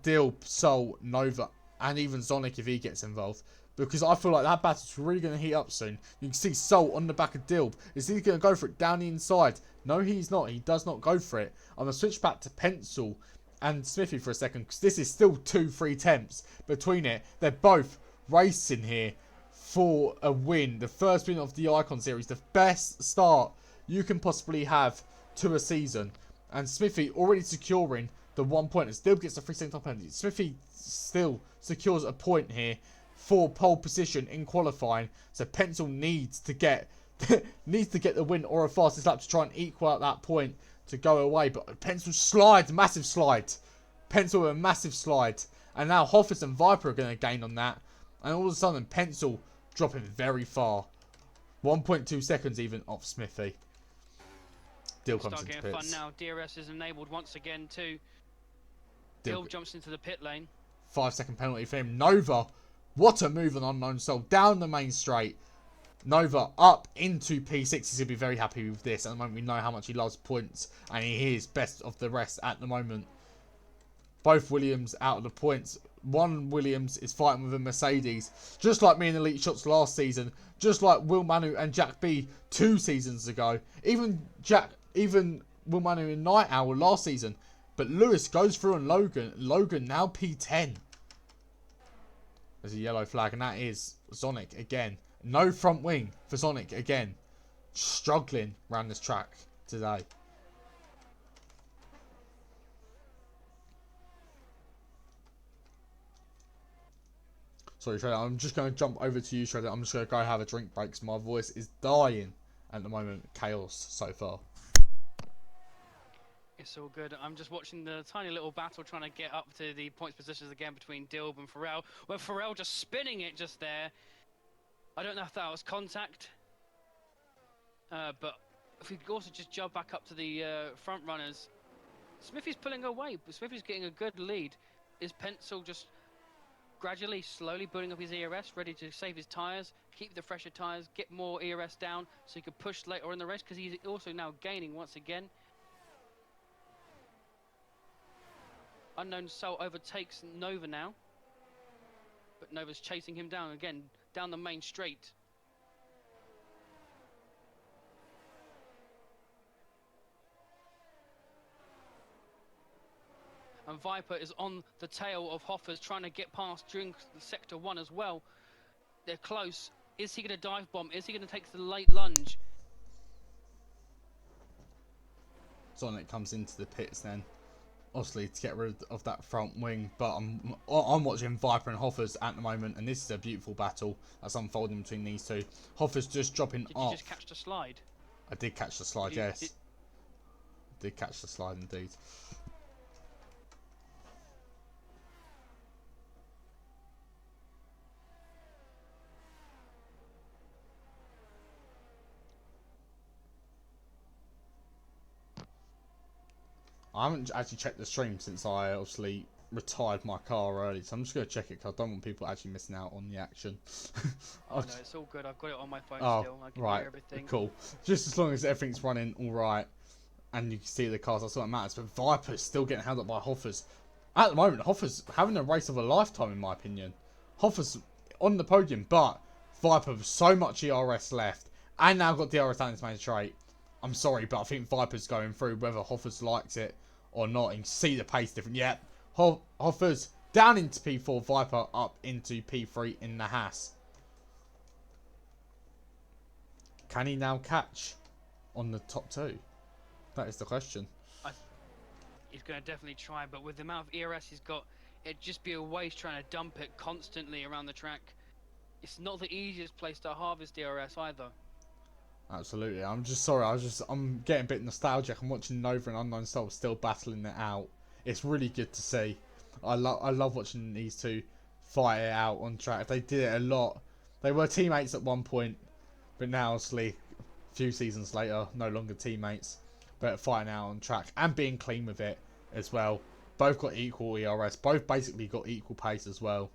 Dilb, Soul, Nova, and even Sonic if he gets involved. Because I feel like that battle's really going to heat up soon. You can see Soul on the back of Dilb. Is he going to go for it down the inside? No, he's not. He does not go for it. I'm going to switch back to Pencil and Smithy for a second, because this is still 2-3 temps between it. They're both racing here for a win. The first win of the Icon Series. The best start you can possibly have to a season. And Smithy already securing the 1 point. As Dilb gets the 3 second top penalty. Smithy still secures a point here for pole position in qualifying. So Pencil needs to get the win or a fastest lap to try and equal out that point to go away. But Pencil slides, massive slide. Pencil with a massive slide. And now Hoffers and Viper are going to gain on that. And all of a sudden Pencil dropping very far. 1.2 seconds even off Smithy. Dilb comes into getting pits. Fun now. DRS is enabled once again too. Dilb jumps into the pit lane. 5 second penalty for him. Nova, what a move on Unknown Soul. Down the main straight. Nova up into P6. He's going to be very happy with this. At the moment, we know how much he loves points. And he is best of the rest at the moment. Both Williams out of the points. One Williams is fighting with a Mercedes. Just like me in Elite Shots last season. Just like Will Manu and Jack B 2 seasons ago. Even Jack even Will Manu in Night Owl last season. But Lewis goes through on Logan. Logan now P10. There's a yellow flag, and that is Sonic again. No front wing for Sonic again. Struggling around this track today. Sorry, Shredder. I'm just going to jump over to you, Shredder. I'm just going to go have a drink break because my voice is dying at the moment. Chaos so far. It's all good. I'm just watching the tiny little battle trying to get up to the points positions again between Dilb and Pharrell. Where Pharrell just spinning it just there. I don't know if that was contact. But if we could also just jump back up to the front runners. Smithy's pulling away, but Smithy's getting a good lead. Is Pencil just gradually, slowly building up his ERS, ready to save his tyres, keep the fresher tyres, get more ERS down so he could push later in the race because he's also now gaining once again. Unknown Soul overtakes Nova now, but Nova's chasing him down again, down the main straight. And Viper is on the tail of Hoffers, trying to get past during Sector 1 as well. They're close. Is he going to dive bomb? Is he going to take the late lunge? Sonic comes into the pits then. Obviously to get rid of that front wing, but I'm watching Viper and Hoffers at the moment, and this is a beautiful battle that's unfolding between these two. Hoffers just dropping off. Did you just catch the slide? I did catch the slide, yes. Did catch the slide indeed. I haven't actually checked the stream since I obviously retired my car early, so I'm just going to check it because I don't want people actually missing out on the action. Oh, no, it's all good. I've got it on my phone still. I can right, hear everything. Cool. Just as long as everything's running all right and you can see the cars, that's what matters. But Viper's still getting held up by Hoffers. At the moment, Hoffers having a race of a lifetime, in my opinion. Hoffers on the podium, but Viper with so much ERS left and now got DRS down his main straight. I'm sorry, but I think Viper's going through whether Hoffers likes it or not. And you can see the pace different. Yep. Hoffers down into P4. Viper up into P3 in the Haas. Can he now catch on the top two? That is the question. He's going to definitely try, but with the amount of ERS he's got, it'd just be a waste trying to dump it constantly around the track. It's not the easiest place to harvest DRS either. Absolutely. I'm just sorry. I'm getting a bit nostalgic. I'm watching Nova and Unknown Soul still battling it out. It's really good to see. I love watching these two fight it out on track. They did it a lot. They were teammates at one point, but now obviously a few seasons later, no longer teammates, but fighting out on track and being clean with it as well. Both got equal ERS. Both basically got equal pace as well.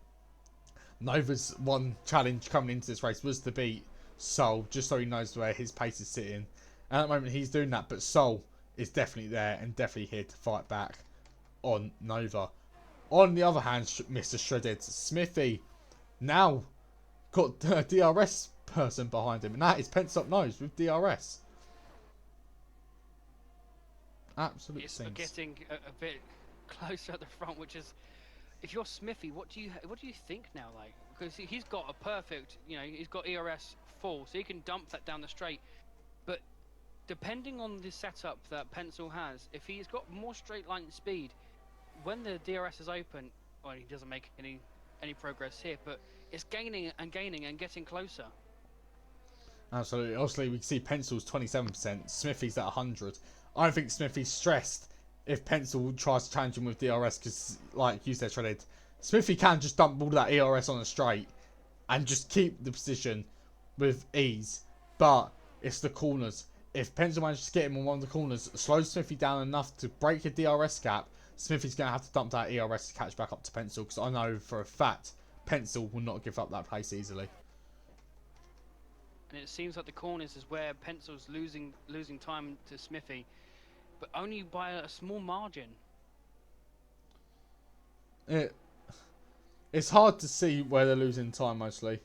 Nova's one challenge coming into this race was to beat Soul, just so he knows where his pace is sitting. And at the moment he's doing that, but Soul is definitely there and definitely here to fight back on Nova. On the other hand, Mr. Shredded, Smithy now got a DRS person behind him, and that is Pence Up Nose with DRS. Absolutely. It's getting a bit closer at the front, which is, if you're Smithy, what do you think now? Like, because he's got a perfect, he's got ERS full, so he can dump that down the straight. But depending on the setup that Pencil has, if he's got more straight line speed, when the DRS is open, well, he doesn't make any progress here, but it's gaining and gaining and getting closer. Absolutely. Obviously, we can see Pencil's 27%, Smithy's at 100. I don't think Smithy's stressed if Pencil tries to challenge him with DRS, because, like you said, Shredded, Smithy can just dump all that ERS on a straight and just keep the position with ease. But it's the corners. If Pencil manages to get him on one of the corners, slows Smithy down enough to break a DRS gap, Smithy's going to have to dump that ERS to catch back up to Pencil, because I know for a fact Pencil will not give up that place easily. And it seems like the corners is where Pencil's losing time to Smithy, but only by a small margin. It's hard to see where they're losing time mostly.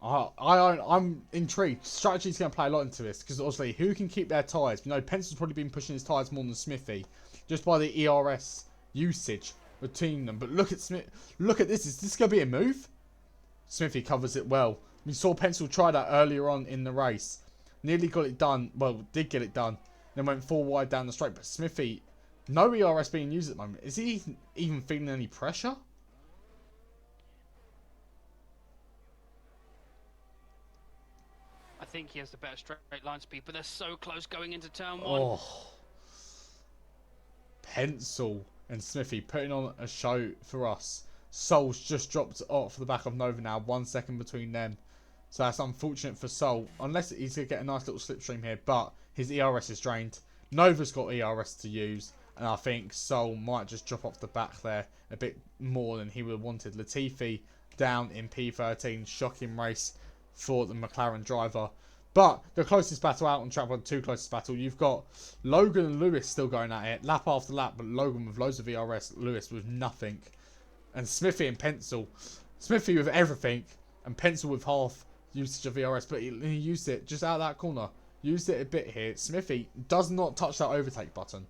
I'm intrigued. Strategy's going to play a lot into this because obviously who can keep their tyres? You know, Pencil's probably been pushing his tyres more than Smithy just by the ERS usage between them. But look at Smith. Look at this. Is this going to be a move? Smithy covers it well. We saw Pencil try that earlier on in the race. Nearly got it done. Well, did get it done. Then went 4 wide down the straight. But Smithy, no ERS being used at the moment. Is he even feeling any pressure? I think he has the better straight line speed, but they're so close going into turn 1. Oh. Pencil and Smithy putting on a show for us. Soul's just dropped off the back of Nova now. 1 second between them. So that's unfortunate for Soul. Unless he's going to get a nice little slipstream here. But his ERS is drained. Nova's got ERS to use. And I think Soul might just drop off the back there a bit more than he would have wanted. Latifi down in P13. Shocking race for the McLaren driver. But the closest battle out on track 1, 2 closest battle, you've got Logan and Lewis still going at it. Lap after lap, but Logan with loads of ERS. Lewis with nothing. And Smithy and Pencil. Smithy with everything. And Pencil with half usage of ERS. But he used it just out of that corner. Used it a bit here. Smithy does not touch that overtake button.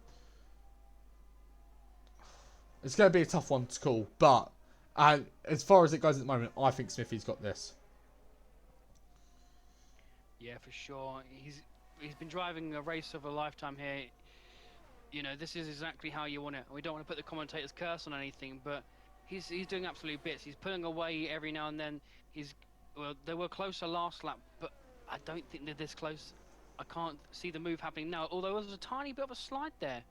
It's going to be a tough one to call. But as far as it goes at the moment, I think Smithy's got this. Yeah, for sure. He's been driving a race of a lifetime here. You know, this is exactly how you want it. We don't want to put the commentator's curse on anything, but he's doing absolute bits. He's pulling away every now and then. Well, they were closer last lap, but I don't think they're this close. I can't see the move happening now, although there was a tiny bit of a slide there.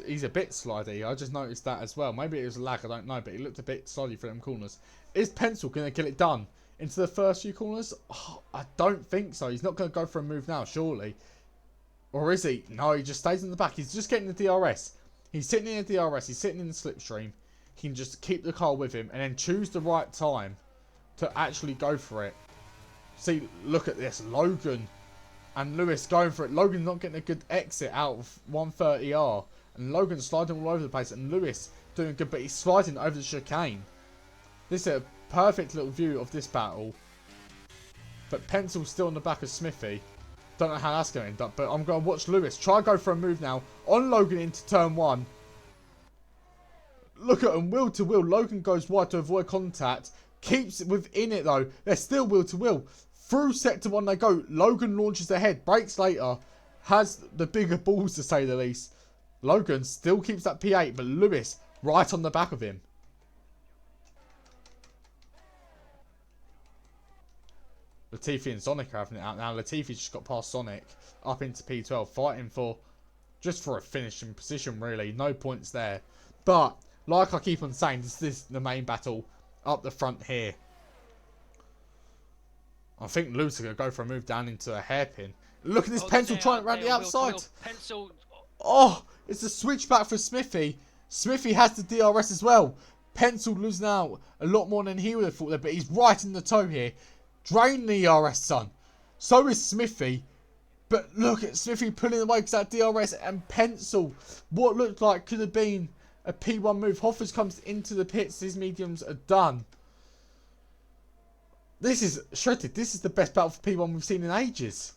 He's a bit slidey. I just noticed that as well. Maybe it was a lag, I don't know, but he looked a bit slidey for them corners. Is Pencil going to get it done into the first few corners? Oh, I don't think so. He's not going to go for a move now, surely. Or is he? No, he just stays in the back. He's just getting the DRS. He's sitting in the DRS. He's sitting in the slipstream. He can just keep the car with him and then choose the right time to actually go for it. See, look at this. Logan and Lewis going for it. Logan's not getting a good exit out of 130R. And Logan's sliding all over the place. And Lewis doing good, but he's sliding over the chicane. This is a perfect little view of this battle. But Pencil's still on the back of Smithy. Don't know how that's going to end up, but I'm going to watch Lewis try go for a move now on Logan into turn 1. Look at him, wheel to wheel. Logan goes wide to avoid contact. Keeps it within it though. They're still wheel to wheel. Through sector 1 they go. Logan launches ahead, brakes later. Has the bigger balls to say the least. Logan still keeps that P8, but Lewis right on the back of him. Latifi and Sonic are having it out now. Latifi's just got past Sonic up into P12, fighting for just for a finishing position really. No points there. But like I keep on saying, this is the main battle up the front here. I think Lewis are going to go for a move down into a hairpin. Look at this Pencil trying around the outside. Pencil. Oh, it's a switchback for Smithy. Smithy has the DRS as well. Pencil losing out a lot more than he would have thought there, but he's right in the toe here. Drain the ERS, son. So is Smithy. But look at Smithy pulling away because that DRS and Pencil. What looked like could have been a P1 move. Hoffers comes into the pits. His mediums are done. This is shredded. This is the best battle for P1 we've seen in ages.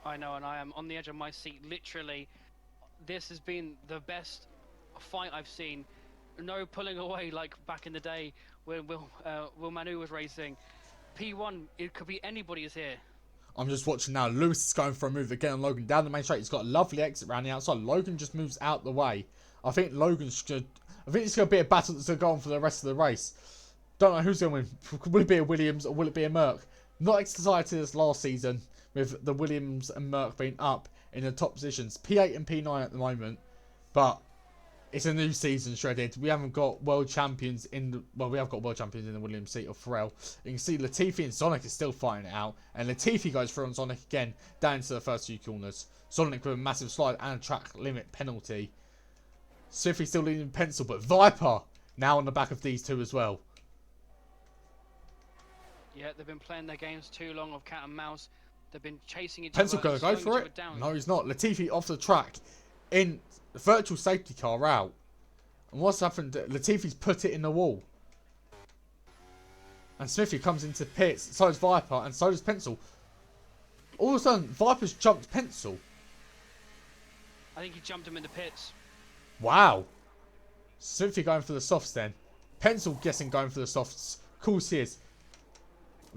I know, and I am on the edge of my seat. Literally, this has been the best fight I've seen. No pulling away like back in the day when Will Manu was racing. P1, it could be anybody's here. I'm just watching now. Lewis is going for a move again on Logan down the main straight. He's got a lovely exit around the outside. Logan just moves out the way. I think it's going to be a battle that's going to go on for the rest of the race. Don't know who's going to win. Will it be a Williams or will it be a Merc? Not excited as last season with the Williams and Merc being up in the top positions. P8 and P9 at the moment. But it's a new season, shredded. We haven't got world champions in the... Well, we have got world champions in the Williams seat of Pharrell. You can see Latifi and Sonic are still fighting it out. And Latifi goes through on Sonic again, down into the first few corners. Sonic with a massive slide and a track limit penalty. Smithy still leading Pencil, but Viper now on the back of these two as well. Yeah, they've been playing their games too long of cat and mouse. They've been chasing each Pencil other. Pencil going to go for it? No, he's not. Latifi off the track in the virtual safety car out. And what's happened? Latifi's put it in the wall. And Smithy comes into pits, so does Viper, and so does Pencil. All of a sudden, Viper's jumped Pencil. I think he jumped him in the pits. Wow. Smithy going for the softs then. Pencil guessing going for the softs. Of course he is.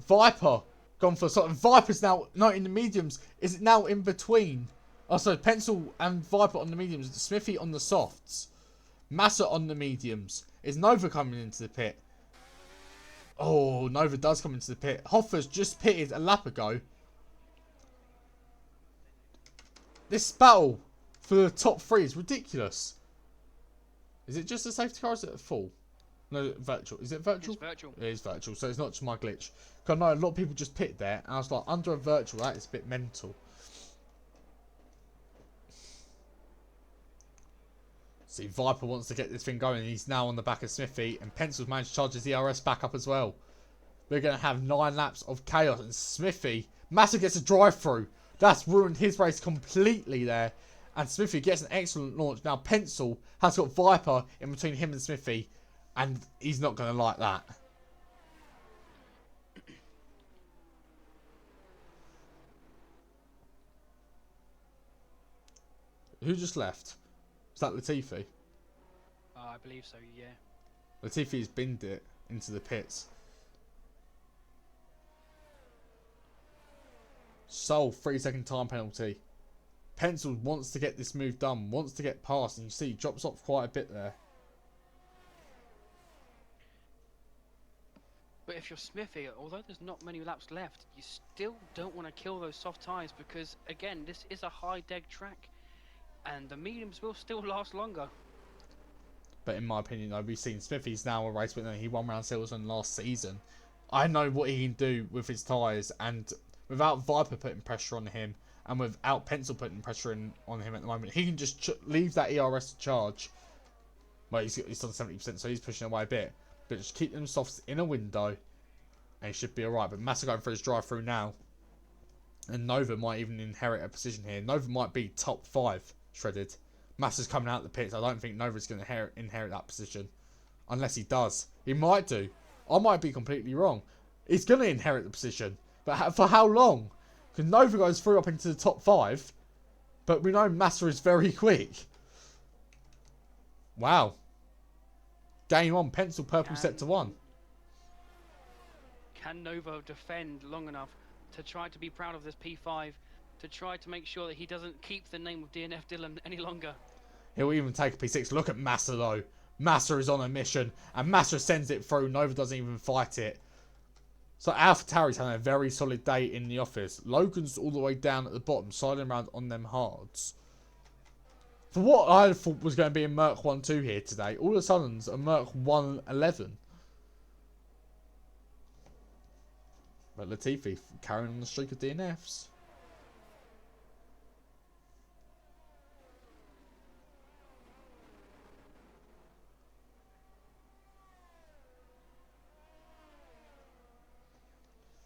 Viper gone for the softs. Viper's now not in the mediums. Is it now in between? Oh, so Pencil and Viper on the mediums. Smithy on the softs. Massa on the mediums. Is Nova coming into the pit? Oh, Nova does come into the pit. Hoffa's just pitted a lap ago. This battle for the top 3 is ridiculous. Is it just a safety car or is it a full? No, virtual. Is it virtual? It's virtual. It is virtual, so it's not just my glitch. Because I know a lot of people just pit there, and I was like, under a virtual, that is a bit mental. See, Viper wants to get this thing going, and he's now on the back of Smithy, and Pencil's managed to charge his ERS back up as well. We're going to have 9 laps of chaos, and Smithy, Massa gets a drive-through. That's ruined his race completely there. And Smithy gets an excellent launch. Now, Pencil has got Viper in between him and Smithy, and he's not going to like that. Who just left? Is that Latifi? I believe so, yeah. Latifi's binned it into the pits. Sole 3-second time penalty. Pencil wants to get this move done, wants to get past, and you see he drops off quite a bit there. But if you're Smithy, although there's not many laps left, you still don't want to kill those soft tyres because, again, this is a high deg track and the mediums will still last longer. But in my opinion, though, we've seen Smithy's now a race winner. He won round Silverstone last season. I know what he can do with his tyres, and without Viper putting pressure on him, and without Pencil putting pressure on him at the moment, he can just leave that ERS to charge. Well, he's on 70%, so he's pushing away a bit. But just keep them softs in a window, and he should be alright. But Massa going for his drive-through now. And Nova might even inherit a position here. Nova might be top 5 shredded. Massa's coming out of the pits. I don't think Nova's going to inherit that position. Unless he does. He might do. I might be completely wrong. He's going to inherit the position. But for how long? Because Nova goes through up into the top 5. But we know Massa is very quick. Wow. Game on. Pencil purple set to 1. Can Nova defend long enough to try to be proud of this P5? To try to make sure that he doesn't keep the name of DNF Dylan any longer? He'll even take a P6. Look at Massa though. Massa is on a mission. And Massa sends it through. Nova doesn't even fight it. So AlphaTauri's having a very solid day in the office. Logan's all the way down at the bottom, sidling around on them hards. For what I thought was going to be a Merc 1-2 here today, all of a sudden it's a Merc 1-11. But Latifi carrying on the streak of DNFs.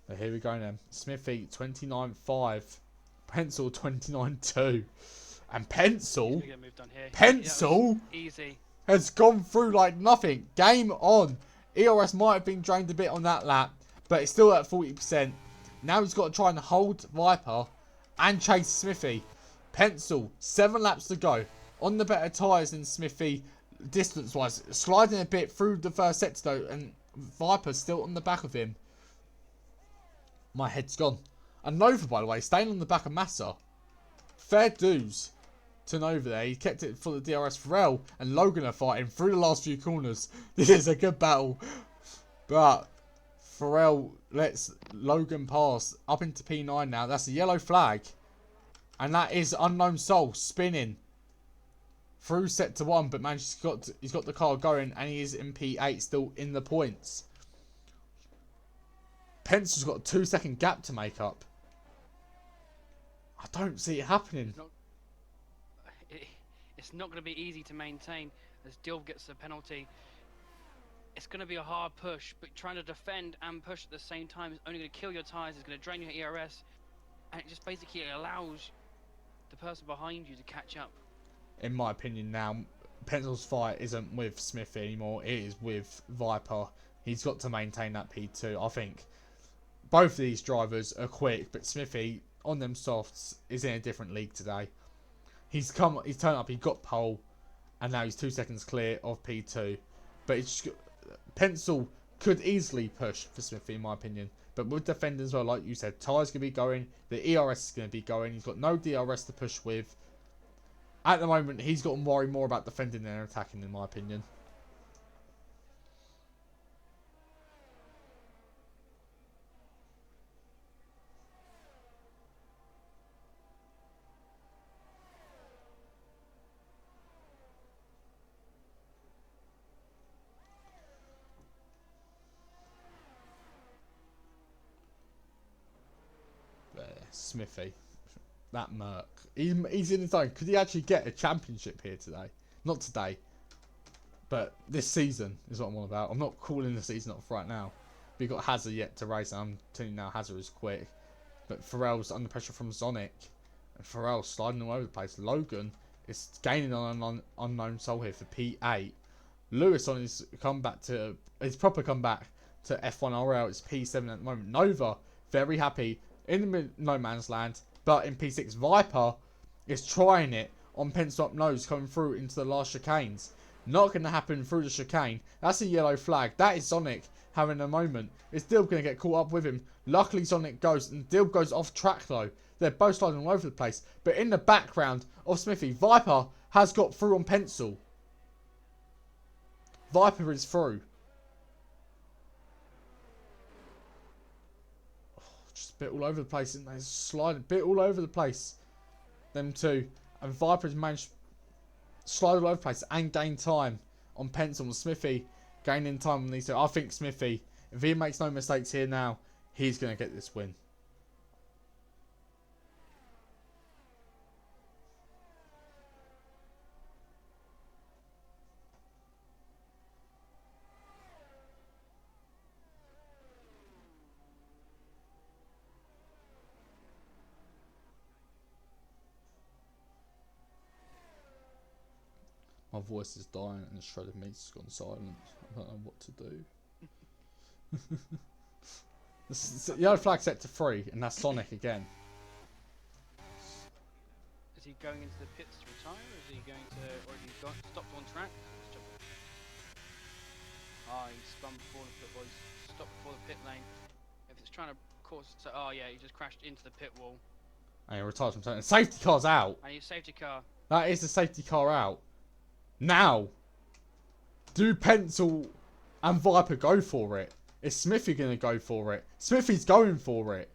But here we go then. Smithy 29.5. Pencil 29.2. And Pencil easy. Has gone through like nothing. Game on. ERS might have been drained a bit on that lap, but it's still at 40%. Now he's got to try and hold Viper and chase Smithy. Pencil, 7 laps to go. On the better tyres than Smithy, distance-wise. Sliding a bit through the first sector though, and Viper's still on the back of him. My head's gone. And Nova, by the way, staying on the back of Massa. Fair dues to Nova there. He kept it for the DRS. Pharrell and Logan are fighting through the last few corners. This is a good battle. But Pharrell lets Logan pass up into P9 now. That's a yellow flag. And that is Unknown Soul spinning through sector 1. But man, he's got the car going and he is in P8 still in the points. Pencil's got a 2-second gap to make up. I don't see it happening. It's not going to be easy to maintain as Dilb gets the penalty. It's going to be a hard push, but trying to defend and push at the same time is only going to kill your tyres, it's going to drain your ERS, and it just basically allows the person behind you to catch up. In my opinion now, Pencil's fight isn't with Smithy anymore, it is with Viper. He's got to maintain that P2. I think both of these drivers are quick, but Smithy on them softs is in a different league today. He's turned up, he got pole, and now he's 2 seconds clear of P2. But Pencil could easily push for Smithy, in my opinion. But with defending as well, like you said, Ty's going to be going, the ERS is going to be going. He's got no DRS to push with. At the moment, he's got to worry more about defending than attacking, in my opinion. Smithy, that Merc, he's in his own. Could he actually get a championship here today? Not today, but this season is what I'm on about. I'm not calling the season off right now. We've got Hazard yet to race, and I'm telling you now, Hazard is quick. But Pharrell's under pressure from Sonic, and Pharrell's sliding all over the place. Logan is gaining on an unknown soul here for P8. Lewis on his comeback to his proper comeback to F1 RL. It's P7 at the moment. Nova very happy in the no man's land, but in P6 Viper is trying it on Pencil Up Nose coming through into the last chicanes. Not going to happen through the chicane. That's a yellow flag. That is Sonic having a moment. It's Dilb going to get caught up with him. Luckily Sonic goes, and Dilb goes off track though. They're both sliding all over the place. But in the background of Smithy, Viper has got through on Pencil. Viper is through. Just a bit all over the place, and they slide a bit all over the place. Them two. And Viper has managed to slide all over the place and gain time on Pencil. And Smithy gaining time on these two. I think Smithy, if he makes no mistakes here now, he's going to get this win. My voice is dying and the shredded meat's gone silent. I don't know what to do. The yellow flag set to 3, and that's Sonic again. Is he going into the pits to retire? Or is he going to, or has he stopped on track? Ah, he spun before the pit was stopped before the pit lane. If it's trying to cause, so, oh yeah, he just crashed into the pit wall. And he retires from something. Safety car's out. And his safety car. That is the safety car out. Now, do Pencil and Viper go for it? Is Smithy going to go for it? Smithy's going for it.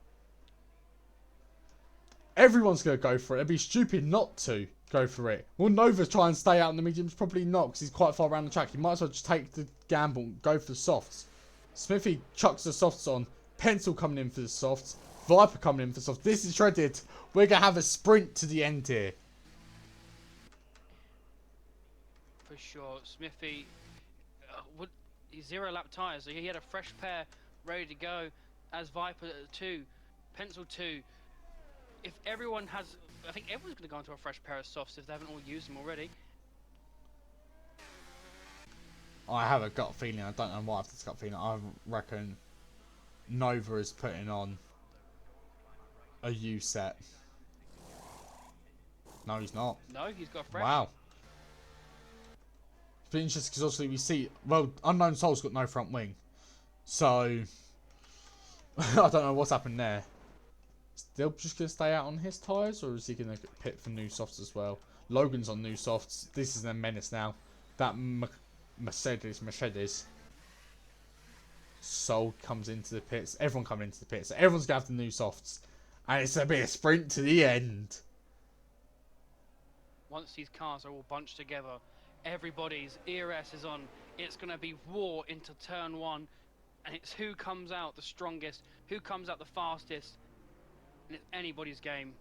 Everyone's going to go for it. It'd be stupid not to go for it. Will Nova try and stay out in the mediums? Probably not, because he's quite far around the track. He might as well just take the gamble and go for the softs. Smithy chucks the softs on. Pencil coming in for the softs. Viper coming in for softs. This is shredded. We're going to have a sprint to the end here. For sure, Smithy he's 0 lap tyres, so he had a fresh pair ready to go as Viper 2, Pencil 2. If everyone has, I think everyone's going to go into a fresh pair of softs if they haven't all used them already. I have a gut feeling, I don't know why I have this gut feeling, I reckon Nova is putting on a U set. No, he's not. No, he's got fresh. Wow. It's been interesting because obviously we see, well, Unknown Soul's got no front wing. So, I don't know what's happened there. Is Dilb just going to stay out on his tyres, or is he going to pit for new softs as well? Logan's on new softs. This is a menace now. That Mercedes. Soul comes into the pits. Everyone coming into the pits. So everyone's going to have the new softs. And it's going to be a sprint to the end. Once these cars are all bunched together, everybody's ERS is on. It's going to be war into turn 1. And it's who comes out the strongest, who comes out the fastest. And it's anybody's game.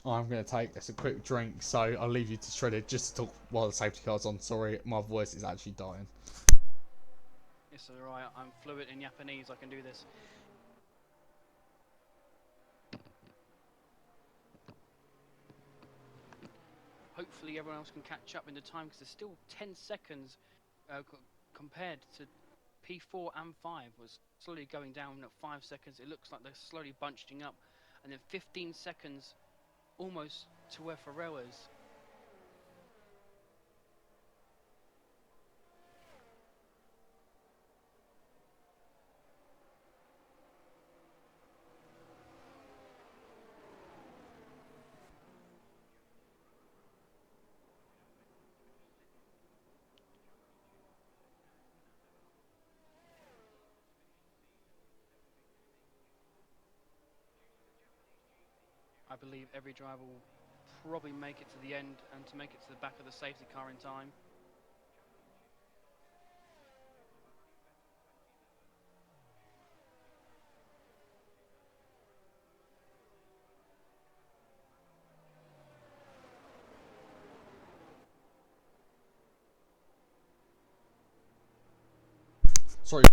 I'm going to take this a quick drink, so I'll leave you to Shredded just to talk while the safety car's on. Sorry, my voice is actually dying. It's alright, I'm fluent in Japanese, I can do this. Hopefully hopefully everyone else can catch up in the time, because there's still 10 seconds compared to P4 and 5 was slowly going down at 5 seconds. It looks like they're slowly bunching up, and then 15 seconds almost to where Pharrell is. I believe every driver will probably make it to the end and to make it to the back of the safety car in time. Sorry.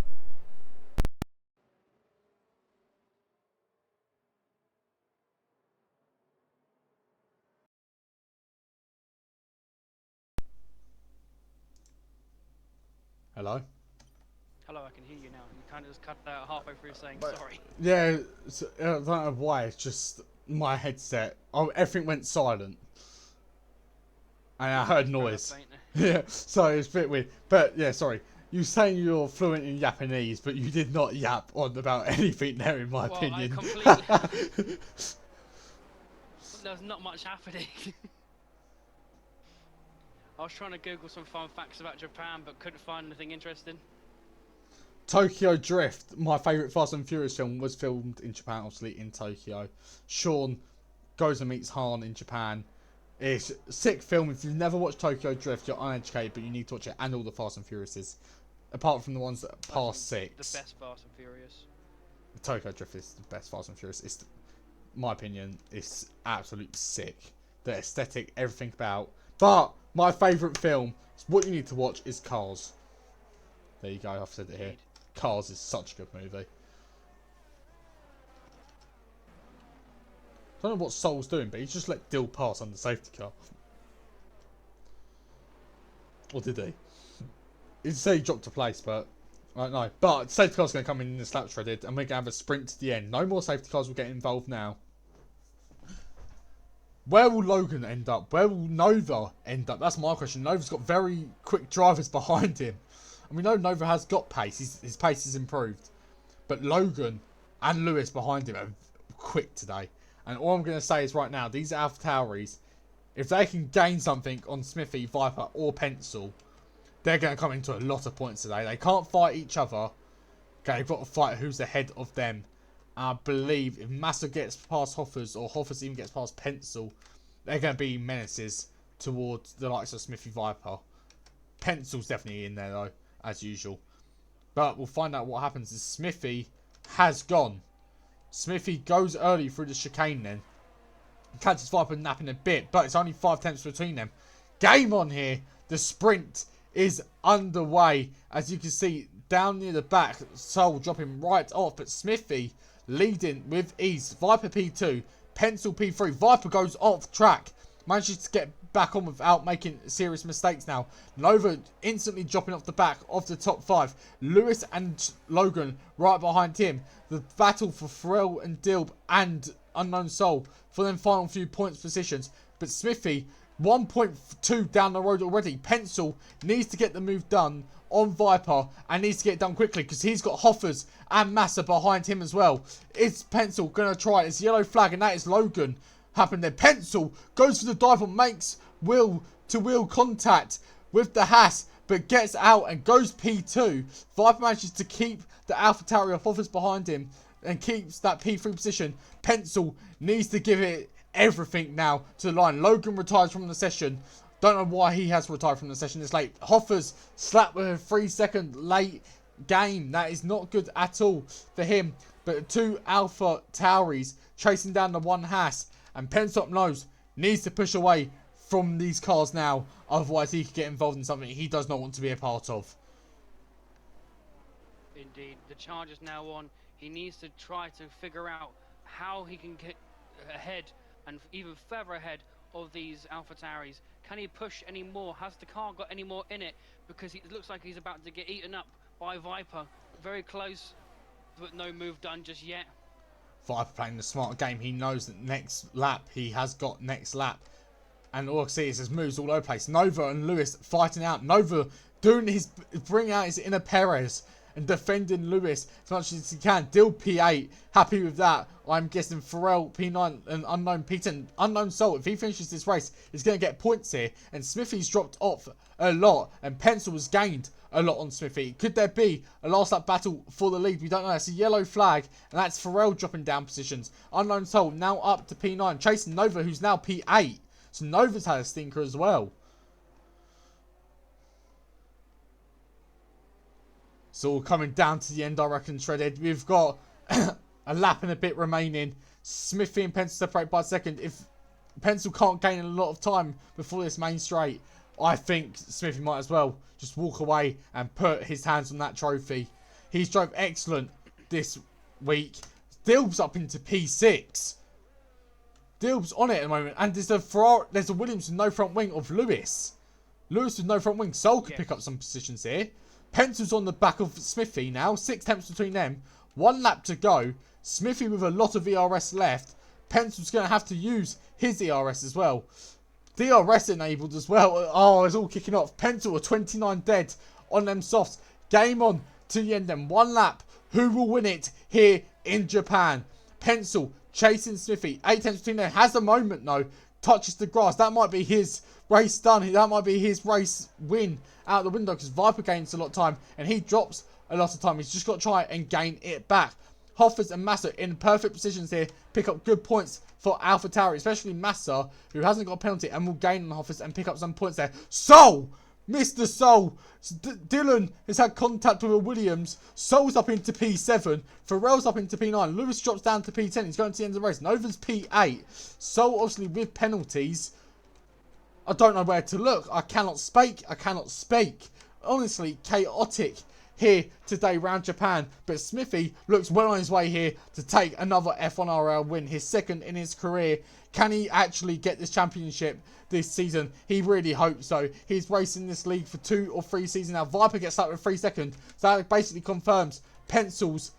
Hello? Hello, I can hear you now. You kind of just cut out halfway through saying sorry. Yeah, I don't know why, it's just my headset. Oh, everything went silent. And I heard noise. Yeah, so it's a bit weird. But yeah, sorry. You saying you're fluent in Japanese, but you did not yap on about anything there, in my opinion. I completely... There's not much happening. I was trying to Google some fun facts about Japan, but couldn't find anything interesting. Tokyo Drift, my favourite Fast and Furious film, was filmed in Japan, obviously in Tokyo. Sean goes and meets Han in Japan. It's a sick film. If you've never watched Tokyo Drift, you're uneducated, but you need to watch it, and all the Fast and Furiouses. Apart from the ones that are past 6. The best Fast and Furious. Tokyo Drift is the best Fast and Furious. It's, my opinion, it's absolutely sick. The aesthetic, everything about. But my favourite film, what you need to watch, is Cars. There you go, I've said it here. Cars is such a good movie. I don't know what Soul's doing, but he just let Dill pass on the safety car. Or did he? He'd say he dropped a place, but I don't know. But safety car's going to come in the slap shredded, and we're going to have a sprint to the end. No more safety cars will get involved now. Where will Logan end up? Where will Nova end up? That's my question. Nova's got very quick drivers behind him. And we know Nova has got pace. His pace is improved. But Logan and Lewis behind him are quick today. And all I'm going to say is right now, these AlphaTauris, if they can gain something on Smithy, Viper or Pencil, they're going to come into a lot of points today. They can't fight each other. Okay, they've got to fight who's ahead of them. I believe if Massa gets past Hoffers, or Hoffers even gets past Pencil, they're going to be menaces towards the likes of Smithy Viper. Pencil's definitely in there though, as usual. But we'll find out what happens as Smithy has gone. Smithy goes early through the chicane then. Catches Viper napping a bit, but it's only 5 tenths between them. Game on here. The sprint is underway. As you can see, down near the back, Soul dropping right off, but Smithy leading with ease. Viper P2, Pencil P3. Viper goes off track. Manages to get back on without making serious mistakes now. Nova instantly dropping off the back of the top 5. Lewis and Logan right behind him. The battle for Pharrell and Dilb and Unknown Soul for them final few points positions. But Smithy 1.2 down the road already. Pencil needs to get the move done on Viper and needs to get it done quickly because he's got Hoffers and Massa behind him as well. Is Pencil going to try it? It's yellow flag and that is Logan. Happened there. Pencil goes for the dive and makes wheel-to-wheel contact with the Haas, but gets out and goes P2. Viper manages to keep the AlphaTauri of Hoffers behind him and keeps that P3 position. Pencil needs to give it everything now to the line. Logan retires from the session. Don't know why he has retired from the session this late. Hoffers slapped with a 3-second late game. That is not good at all for him. But 2 AlphaTauris chasing down the 1 Haas. And Pensop knows needs to push away from these cars now. Otherwise he could get involved in something he does not want to be a part of. Indeed. The charge is now on. He needs to try to figure out how he can get ahead and even further ahead of these AlphaTauris. Can he push any more? Has the car got any more in it? Because it looks like he's about to get eaten up by Viper. Very close, but no move done just yet. Viper playing the smart game. He knows that next lap, he has got next lap. And all I see is his moves all over the place. Nova and Lewis fighting out. Nova doing his, bringing out his inner Perez and defending Lewis as much as he can. Dill P8, happy with that. I'm guessing Pharrell P9 and Unknown P10. Unknown Soul, if he finishes this race, he's going to get points here. And Smithy's dropped off a lot. And Pencil has gained a lot on Smithy. Could there be a last lap battle for the lead? We don't know. That's a yellow flag. And that's Pharrell dropping down positions. Unknown Soul now up to P9. Chasing Nova, who's now P8. So Nova's had a stinker as well. So all coming down to the end, I reckon, Shredded. We've got a lap and a bit remaining. Smithy and Pencil separate by a second. If Pencil can't gain a lot of time before this main straight, I think Smithy might as well just walk away and put his hands on that trophy. He's drove excellent this week. Dilb's up into P6. Dilb's on it at the moment. And there's a Williams with no front wing of Lewis. Lewis with no front wing. Soul could pick up some positions here. Pencil's on the back of Smithy now. 6 tenths between them. 1 lap to go. Smithy with a lot of ERS left. Pencil's going to have to use his ERS as well. DRS enabled as well. Oh, it's all kicking off. Pencil are 29 dead on them softs. Game on to the end then. 1 lap. Who will win it here in Japan? Pencil chasing Smithy. 8 tenths between them. Has a moment though. Touches the grass. That might be his race done. That might be his race win out the window because Viper gains a lot of time and he drops a lot of time. He's just got to try and gain it back. Hoffers and Massa in perfect positions here. Pick up good points for AlphaTauri, especially Massa, who hasn't got a penalty and will gain on Hoffers and pick up some points there. Soul! Mr. Soul! Dylan has had contact with a Williams. Soul's up into P7. Pharrell's up into P9. Lewis drops down to P10. He's going to the end of the race. Nova's P8. Soul obviously with penalties. I don't know where to look. I cannot speak. I cannot speak. Honestly, chaotic here today around Japan. But Smithy looks well on his way here to take another F1RL win. His second in his career. Can he actually get this championship this season? He really hopes so. He's racing this league for 2 or 3 seasons now. Viper gets stuck with 3 seconds. So that basically confirms Pencil's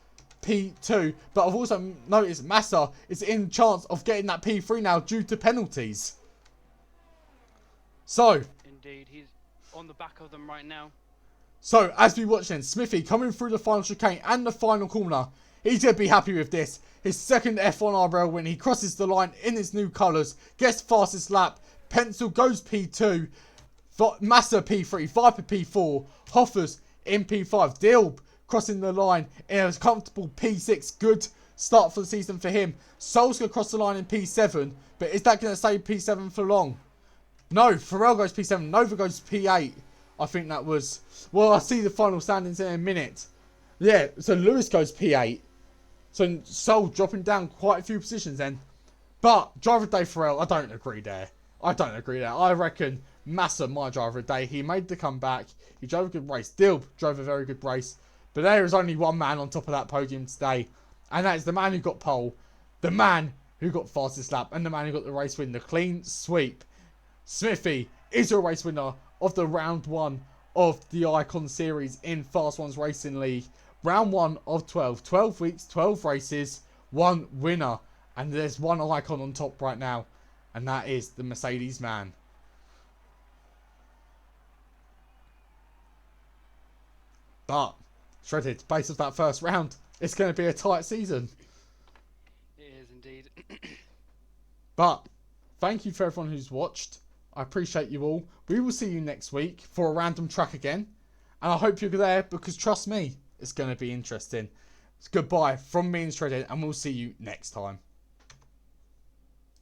P2. But I've also noticed Massa is in chance of getting that P3 now due to penalties. So, indeed, he's on the back of them right now. So, as we watch then, Smithy coming through the final chicane and the final corner. He's going to be happy with this. His second F1RL win. He crosses the line in his new colours. Gets fastest lap. Pencil goes P2. Massa P3. Viper P4. Hoffers in P5. Dilb crossing the line in a comfortable P6. Good start for the season for him. Soul's going to cross the line in P7. But is that going to stay P7 for long? No, Pharrell goes P7, Nova goes P8. I think that was... Well, I'll see the final standings in a minute. Yeah, so Lewis goes P8. So Soul dropping down quite a few positions then. But driver of the day Pharrell, I don't agree there. I reckon Massa, my driver of the day. He made the comeback. He drove a good race. Dilb drove a very good race. But there is only one man on top of that podium today. And that is the man who got pole. The man who got fastest lap. And the man who got the race win. The clean sweep. Smithy is a race winner of the round 1 of the Icon Series in Fast Ones Racing League. Round 1 of 12. 12 weeks, 12 races, 1 winner. And there's 1 Icon on top right now. And that is the Mercedes man. But, Shredded, based off that first round, it's going to be a tight season. It is indeed. But, thank you for everyone who's watched. I appreciate you all. We will see you next week for a random track again. And I hope you're there because trust me, it's going to be interesting. It's goodbye from me and Shredded and we'll see you next time.